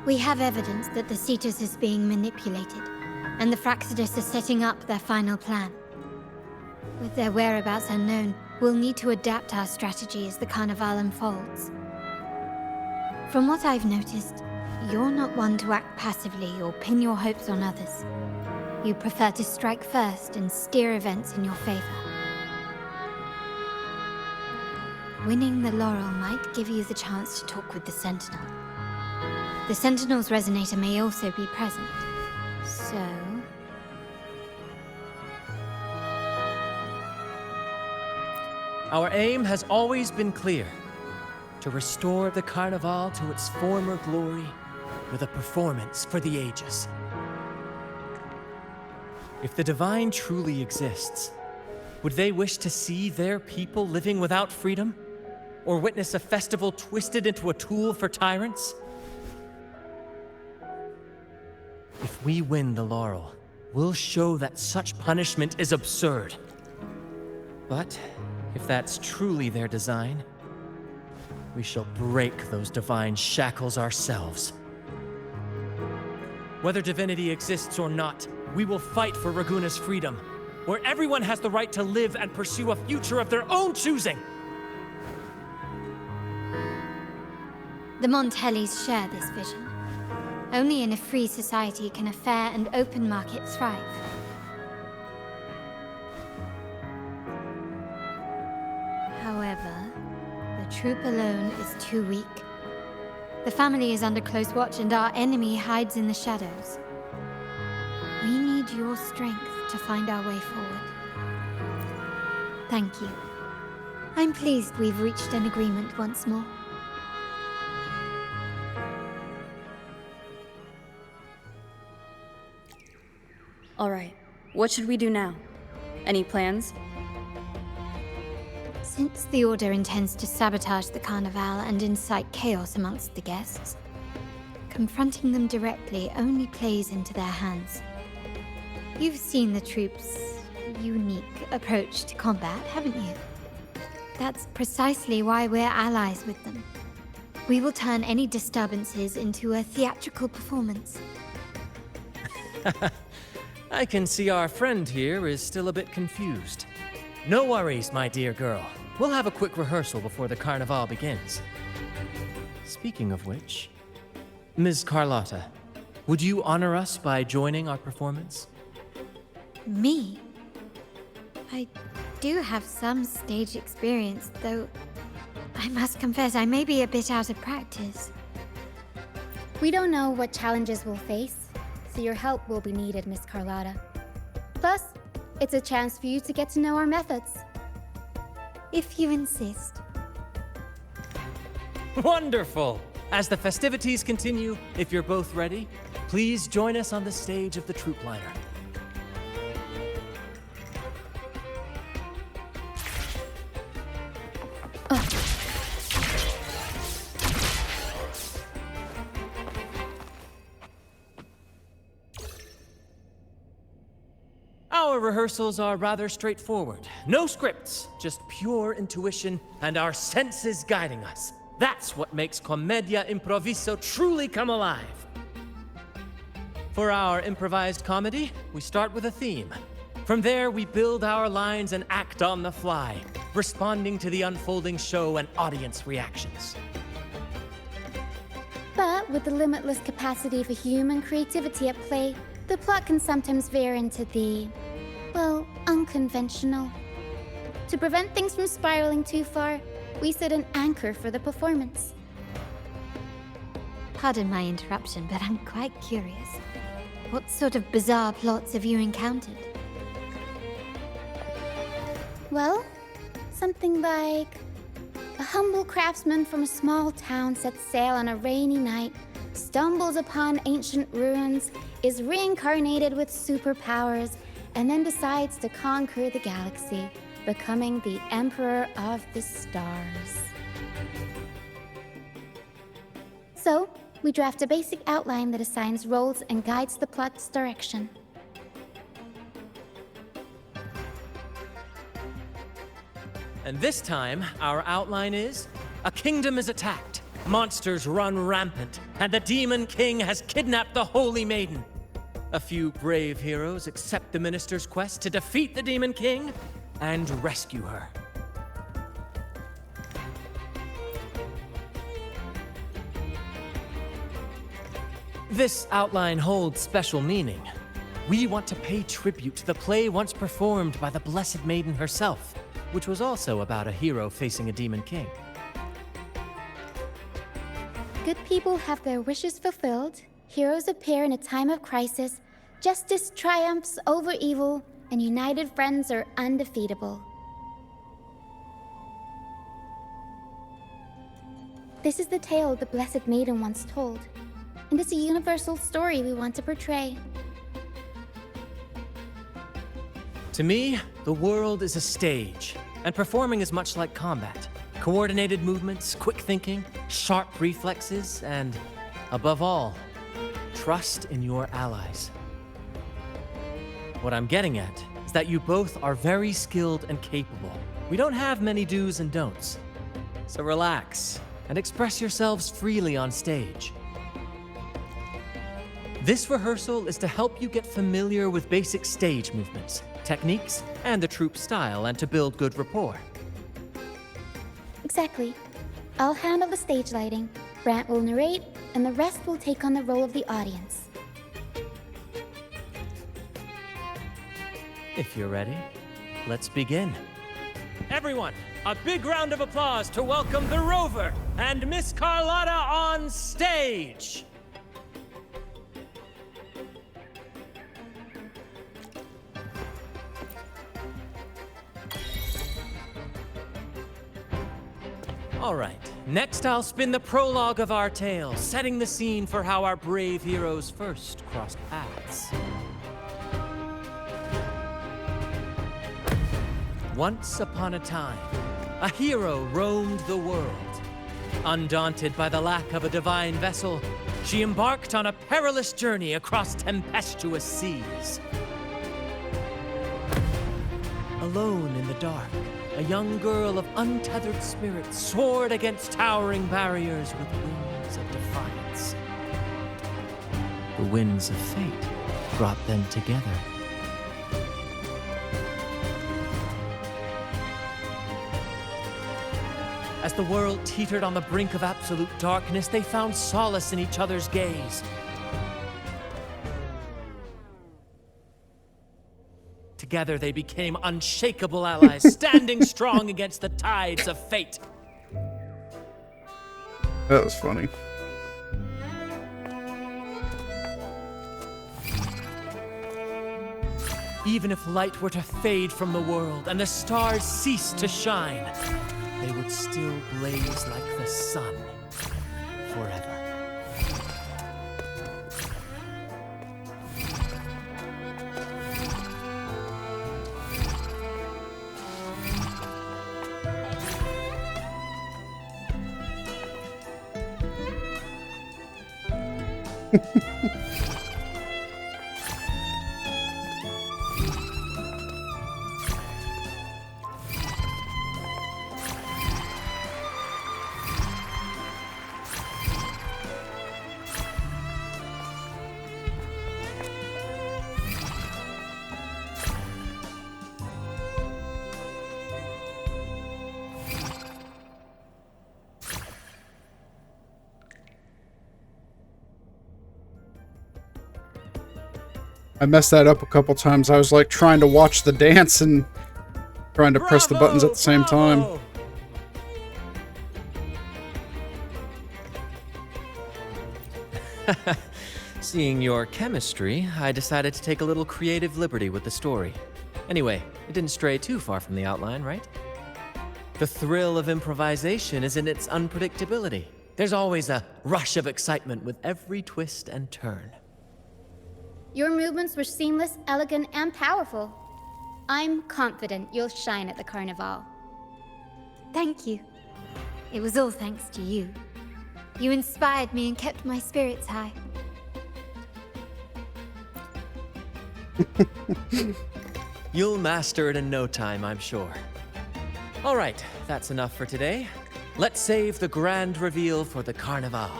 We have evidence that the Cetus is being manipulated, and the Fraxidus are setting up their final plan. With their whereabouts unknown, we'll need to adapt our strategy as the Carnival unfolds. From what I've noticed, you're not one to act passively or pin your hopes on others. You prefer to strike first and steer events in your favor. Winning the Laurel might give you the chance to talk with the Sentinel. The Sentinel's resonator may also be present, so... Our aim has always been clear: to restore the Carnival to its former glory with a performance for the ages. If the Divine truly exists, would they wish to see their people living without freedom? Or witness a festival twisted into a tool for tyrants? If we win the Laurel, we'll show that such punishment is absurd. But if that's truly their design, we shall break those divine shackles ourselves. Whether divinity exists or not, we will fight for Raguna's freedom, where everyone has the right to live and pursue a future of their own choosing. The Montellis share this vision. Only in a free society can a fair and open market thrive. However, the troop alone is too weak. The family is under close watch and our enemy hides in the shadows. We need your strength to find our way forward. Thank you. I'm pleased we've reached an agreement once more. All right, what should we do now? Any plans? Since the Order intends to sabotage the Carnival and incite chaos amongst the guests, confronting them directly only plays into their hands. You've seen the troops' unique approach to combat, haven't you? That's precisely why we're allies with them. We will turn any disturbances into a theatrical performance. I can see our friend here is still a bit confused. No worries, my dear girl. We'll have a quick rehearsal before the Carnival begins. Speaking of which, Ms. Carlotta, would you honor us by joining our performance? Me? I do have some stage experience, though I must confess I may be a bit out of practice. We don't know what challenges we'll face, so your help will be needed, Miss Carlotta. Plus, it's a chance for you to get to know our methods. If you insist. Wonderful! As the festivities continue, if you're both ready, please join us on the stage of the troop liner. Our rehearsals are rather straightforward. No scripts, just pure intuition and our senses guiding us. That's what makes Commedia Improviso truly come alive. For our improvised comedy, we start with a theme. From there, we build our lines and act on the fly, responding to the unfolding show and audience reactions. But with the limitless capacity for human creativity at play, the plot can sometimes veer into the, well, unconventional. To prevent things from spiraling too far, we set an anchor for the performance. Pardon my interruption, but I'm quite curious. What sort of bizarre plots have you encountered? Well, something like a humble craftsman from a small town sets sail on a rainy night, stumbles upon ancient ruins, is reincarnated with superpowers, and then decides to conquer the galaxy, becoming the Emperor of the Stars. So, we draft a basic outline that assigns roles and guides the plot's direction. And this time, our outline is, a kingdom is attacked, monsters run rampant, and the Demon King has kidnapped the Holy Maiden. A few brave heroes accept the minister's quest to defeat the Demon King and rescue her. This outline holds special meaning. We want to pay tribute to the play once performed by the Blessed Maiden herself, which was also about a hero facing a Demon King. Good people have their wishes fulfilled, heroes appear in a time of crisis, justice triumphs over evil, and united friends are undefeatable. This is the tale the Blessed Maiden once told, and it's a universal story we want to portray. To me, the world is a stage, and performing is much like combat. Coordinated movements, quick thinking, sharp reflexes, and, above all, trust in your allies. What I'm getting at is that you both are very skilled and capable. We don't have many do's and don'ts. So relax and express yourselves freely on stage. This rehearsal is to help you get familiar with basic stage movements, techniques, and the troupe style, and to build good rapport. Exactly. I'll handle the stage lighting, Brant will narrate, and the rest will take on the role of the audience. If you're ready, let's begin. Everyone, a big round of applause to welcome the Rover and Miss Carlotta on stage! All right, next I'll spin the prologue of our tale, setting the scene for how our brave heroes first crossed paths. Once upon a time, a hero roamed the world. Undaunted by the lack of a divine vessel, she embarked on a perilous journey across tempestuous seas. Alone in the dark, a young girl of untethered spirit soared against towering barriers with wings of defiance. The winds of fate brought them together. As the world teetered on the brink of absolute darkness, they found solace in each other's gaze. Together they became unshakable allies, standing strong against the tides of fate. That was funny. Even if light were to fade from the world and the stars cease to shine, they would still blaze like the sun forever. I messed that up a couple times. I was like trying to watch the dance and trying to press the buttons at the same time. Seeing your chemistry, I decided to take a little creative liberty with the story. Anyway, it didn't stray too far from the outline, right? The thrill of improvisation is in its unpredictability. There's always a rush of excitement with every twist and turn. Your movements were seamless, elegant, and powerful. I'm confident you'll shine at the carnival. Thank you. It was all thanks to you. You inspired me and kept my spirits high. You'll master it in no time, I'm sure. All right, that's enough for today. Let's save the grand reveal for the carnival.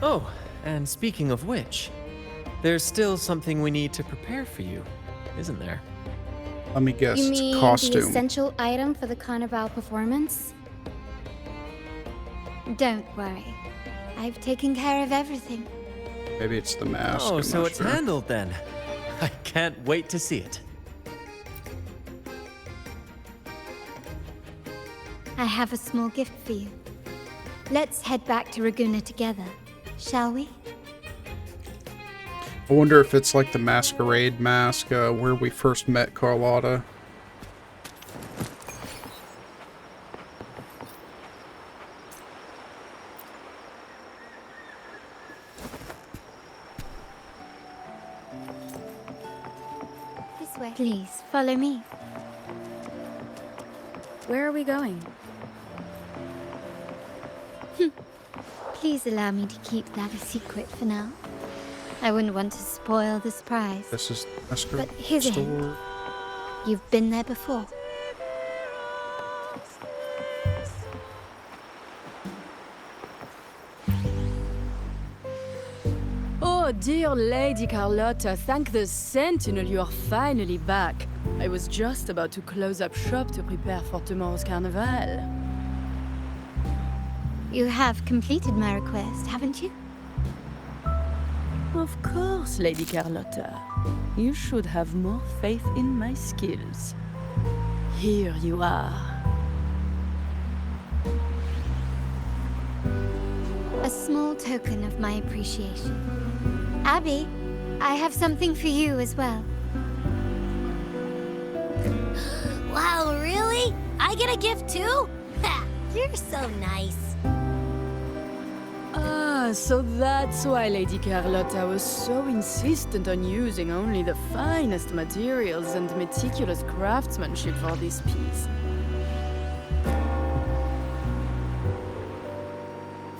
Oh, and speaking of which, there's still something we need to prepare for you, isn't there? Let me guess, You it's mean a the costume. essential item for the carnival performance? Don't worry. I've taken care of everything. Maybe it's the mask. Oh, I'm so not it's sure. handled then. I can't wait to see it. I have a small gift for you. Let's head back to Raguna together, shall we? I wonder if it's like the masquerade mask where we first met Carlotta. This way. Please, follow me. Where are we going? Please allow me to keep that a secret for now. I wouldn't want to spoil the surprise. This is masquerade But here's a hint. store. You've been there before. Oh, dear Lady Carlotta, thank the Sentinel you are finally back. I was just about to close up shop to prepare for tomorrow's carnival. You have completed my request, haven't you? Of course, Lady Carlotta. You should have more faith in my skills. Here you are. A small token of my appreciation. Abby, I have something for you as well. Wow, really? I get a gift too? Ha! You're so nice. Ah, so that's why Lady Carlotta was so insistent on using only the finest materials and meticulous craftsmanship for this piece.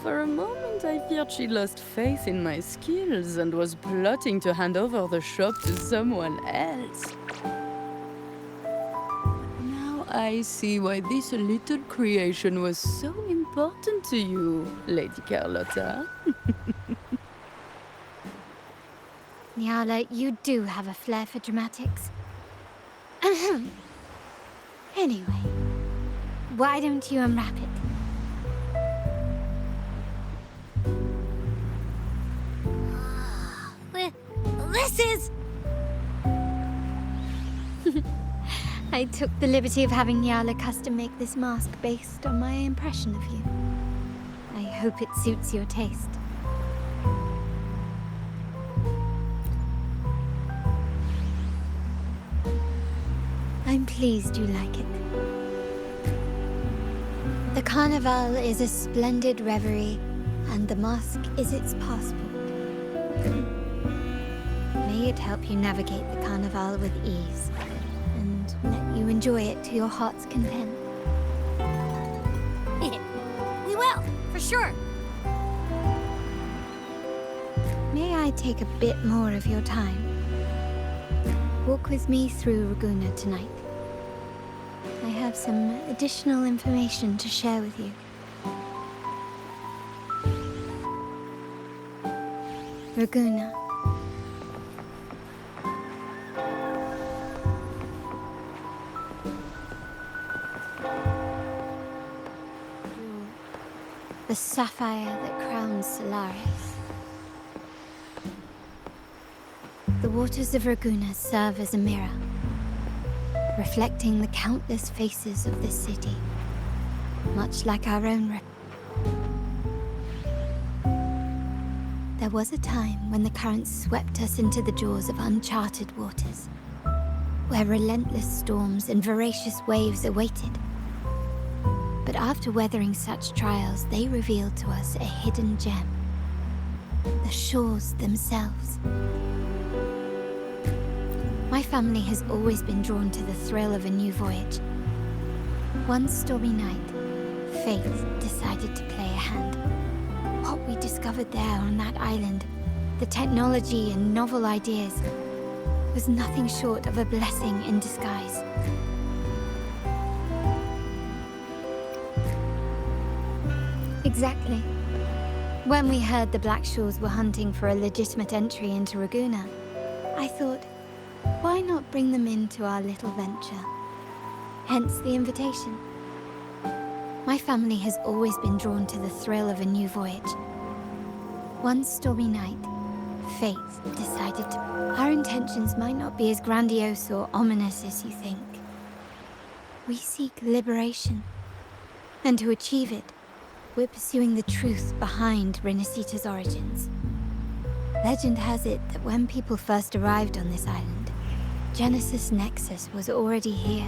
For a moment, I feared she lost faith in my skills and was plotting to hand over the shop to someone else. Now I see why this little creation was so important to you, Lady Carlotta. Nyala, you do have a flair for dramatics. Anyway, why don't you unwrap it? This is... I took the liberty of having Nyala custom make this mask based on my impression of you. I hope it suits your taste. I'm pleased you like it. The carnival is a splendid reverie, and the mask is its passport. May it help you navigate the carnival with ease, and let you enjoy it to your heart's content. We will, for sure. May I take a bit more of your time? Walk with me through Raguna tonight. I have some additional information to share with you. Raguna. The sapphire that crowns Solaris. The waters of Raguna serve as a mirror, reflecting the countless faces of this city, much like our own. There was a time when the currents swept us into the jaws of uncharted waters, where relentless storms and voracious waves awaited. But after weathering such trials, they revealed to us a hidden gem, the shores themselves. My family has always been drawn to the thrill of a new voyage. One stormy night, fate decided to play a hand. What we discovered there on that island, the technology and novel ideas, was nothing short of a blessing in disguise. Exactly. When we heard the Blackshores were hunting for a legitimate entry into Raguna, I thought, why not bring them into our little venture? Hence the invitation. My family has always been drawn to the thrill of a new voyage. One stormy night, fate decided to... Our intentions might not be as grandiose or ominous as you think. We seek liberation. And to achieve it, we're pursuing the truth behind Renacita's origins. Legend has it that when people first arrived on this island, Genesis Nexus was already here,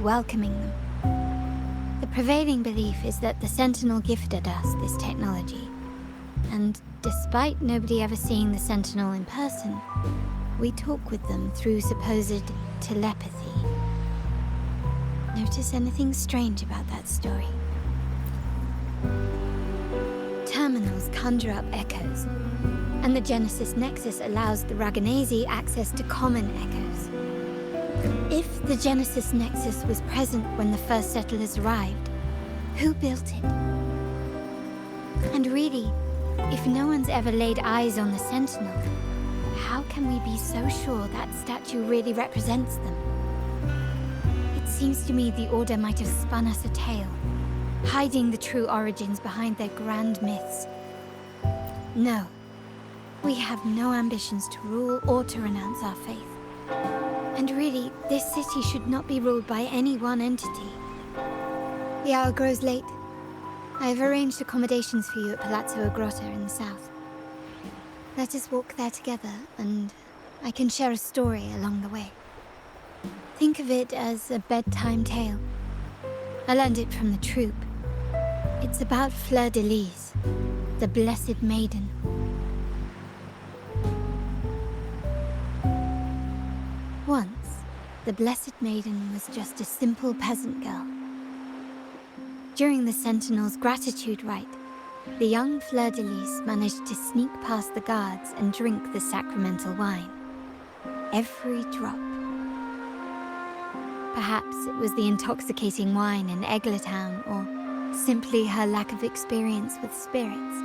welcoming them. The prevailing belief is that the Sentinel gifted us this technology. And despite nobody ever seeing the Sentinel in person, we talk with them through supposed telepathy. Notice anything strange about that story? Terminals conjure up echoes, and the Genesis Nexus allows the Raganese access to common echoes. If the Genesis Nexus was present when the first settlers arrived, who built it? And really, if no one's ever laid eyes on the Sentinel, how can we be so sure that statue really represents them? It seems to me the Order might have spun us a tale, hiding the true origins behind their grand myths. No, we have no ambitions to rule or to renounce our faith. And really, this city should not be ruled by any one entity. The hour grows late. I have arranged accommodations for you at Palazzo Agrotta in the south. Let us walk there together, and I can share a story along the way. Think of it as a bedtime tale. I learned it from the troupe. It's about Fleur de Lis, the Blessed Maiden. Once, the Blessed Maiden was just a simple peasant girl. During the Sentinel's gratitude rite, the young Fleur de Lis managed to sneak past the guards and drink the sacramental wine. Every drop. Perhaps it was the intoxicating wine in Eglatown, or simply her lack of experience with spirits.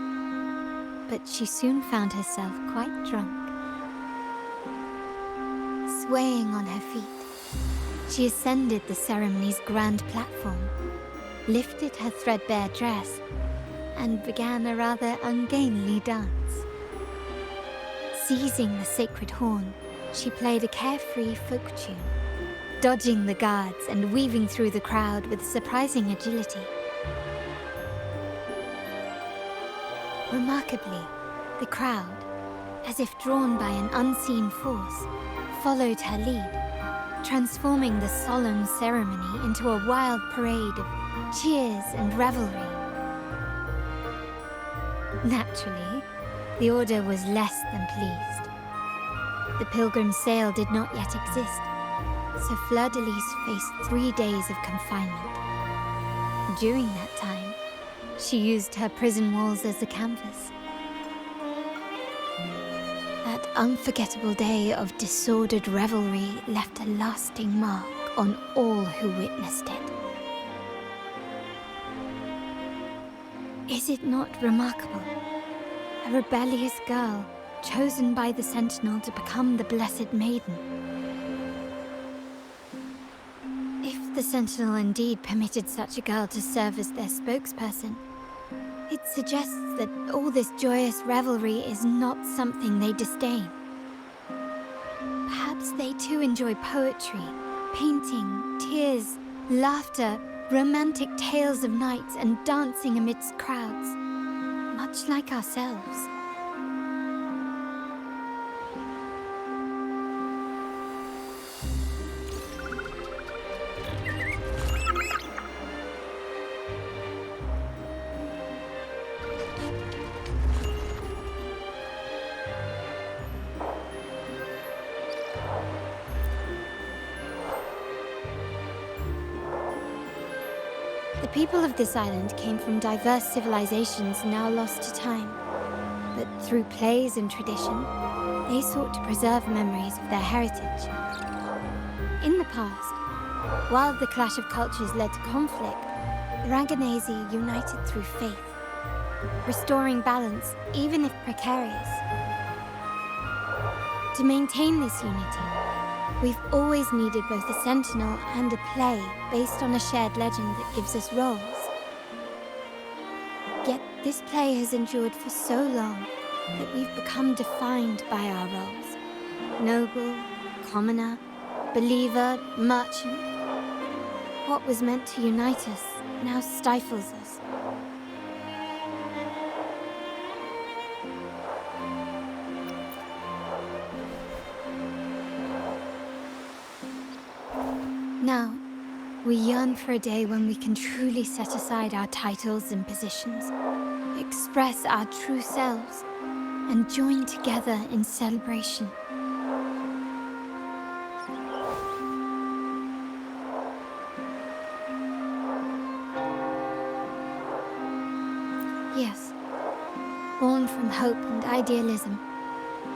But she soon found herself quite drunk. Swaying on her feet, she ascended the ceremony's grand platform, lifted her threadbare dress, and began a rather ungainly dance. Seizing the sacred horn, she played a carefree folk tune, dodging the guards and weaving through the crowd with surprising agility. Remarkably, the crowd, as if drawn by an unseen force, followed her lead, transforming the solemn ceremony into a wild parade of cheers and revelry. Naturally, the Order was less than pleased. The pilgrim sale did not yet exist, so Fleur de Lis faced 3 days of confinement. During that time, she used her prison walls as a canvas. That unforgettable day of disordered revelry left a lasting mark on all who witnessed it. Is it not remarkable? A rebellious girl, chosen by the Sentinel to become the Blessed Maiden. If the Sentinel indeed permitted such a girl to serve as their spokesperson, it suggests that all this joyous revelry is not something they disdain. Perhaps they too enjoy poetry, painting, tears, laughter, romantic tales of nights, and dancing amidst crowds, much like ourselves. The people of this island came from diverse civilizations now lost to time. But through plays and tradition, they sought to preserve memories of their heritage. In the past, while the clash of cultures led to conflict, the Raganazi united through faith, restoring balance even if precarious. To maintain this unity, we've always needed both a sentinel and a play based on a shared legend that gives us roles. Yet this play has endured for so long that we've become defined by our roles. Noble, commoner, believer, merchant. What was meant to unite us now stifles us. Now, we yearn for a day when we can truly set aside our titles and positions, express our true selves, and join together in celebration. Yes, born from hope and idealism,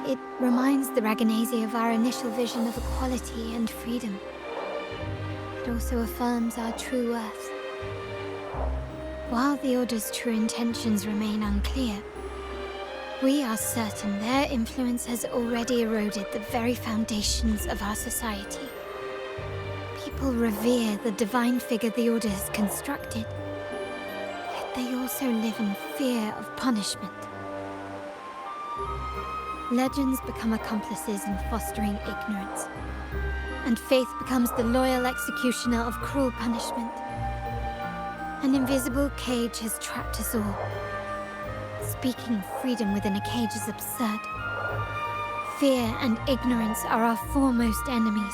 it reminds the Raganazi of our initial vision of equality and freedom. It also affirms our true worth. While the Order's true intentions remain unclear, we are certain their influence has already eroded the very foundations of our society. People revere the divine figure the Order has constructed, yet they also live in fear of punishment. Legends become accomplices in fostering ignorance, and faith becomes the loyal executioner of cruel punishment. An invisible cage has trapped us all. Speaking of freedom within a cage is absurd. Fear and ignorance are our foremost enemies.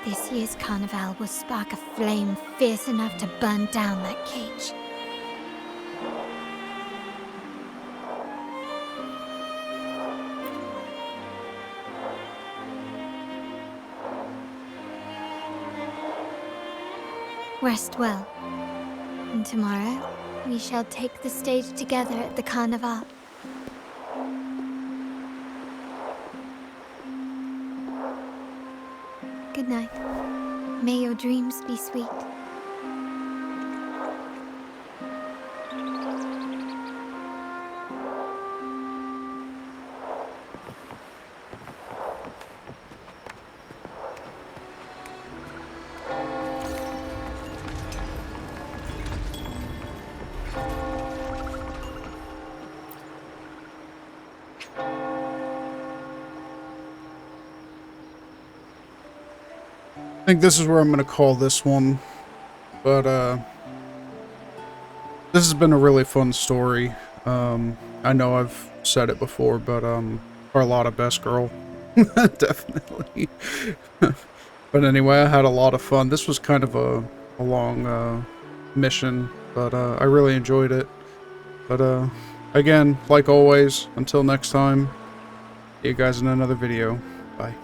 This year's carnival will spark a flame fierce enough to burn down that cage. Rest well, and tomorrow we shall take the stage together at the Carnival. Good night. May your dreams be sweet. I think this is where I'm going to call this one, but this has been a really fun story. I know I've said it before, but Carlotta best girl, definitely. But anyway, I had a lot of fun. This was kind of a long mission, but I really enjoyed it. But again, like always, until next time, see you guys in another video. Bye.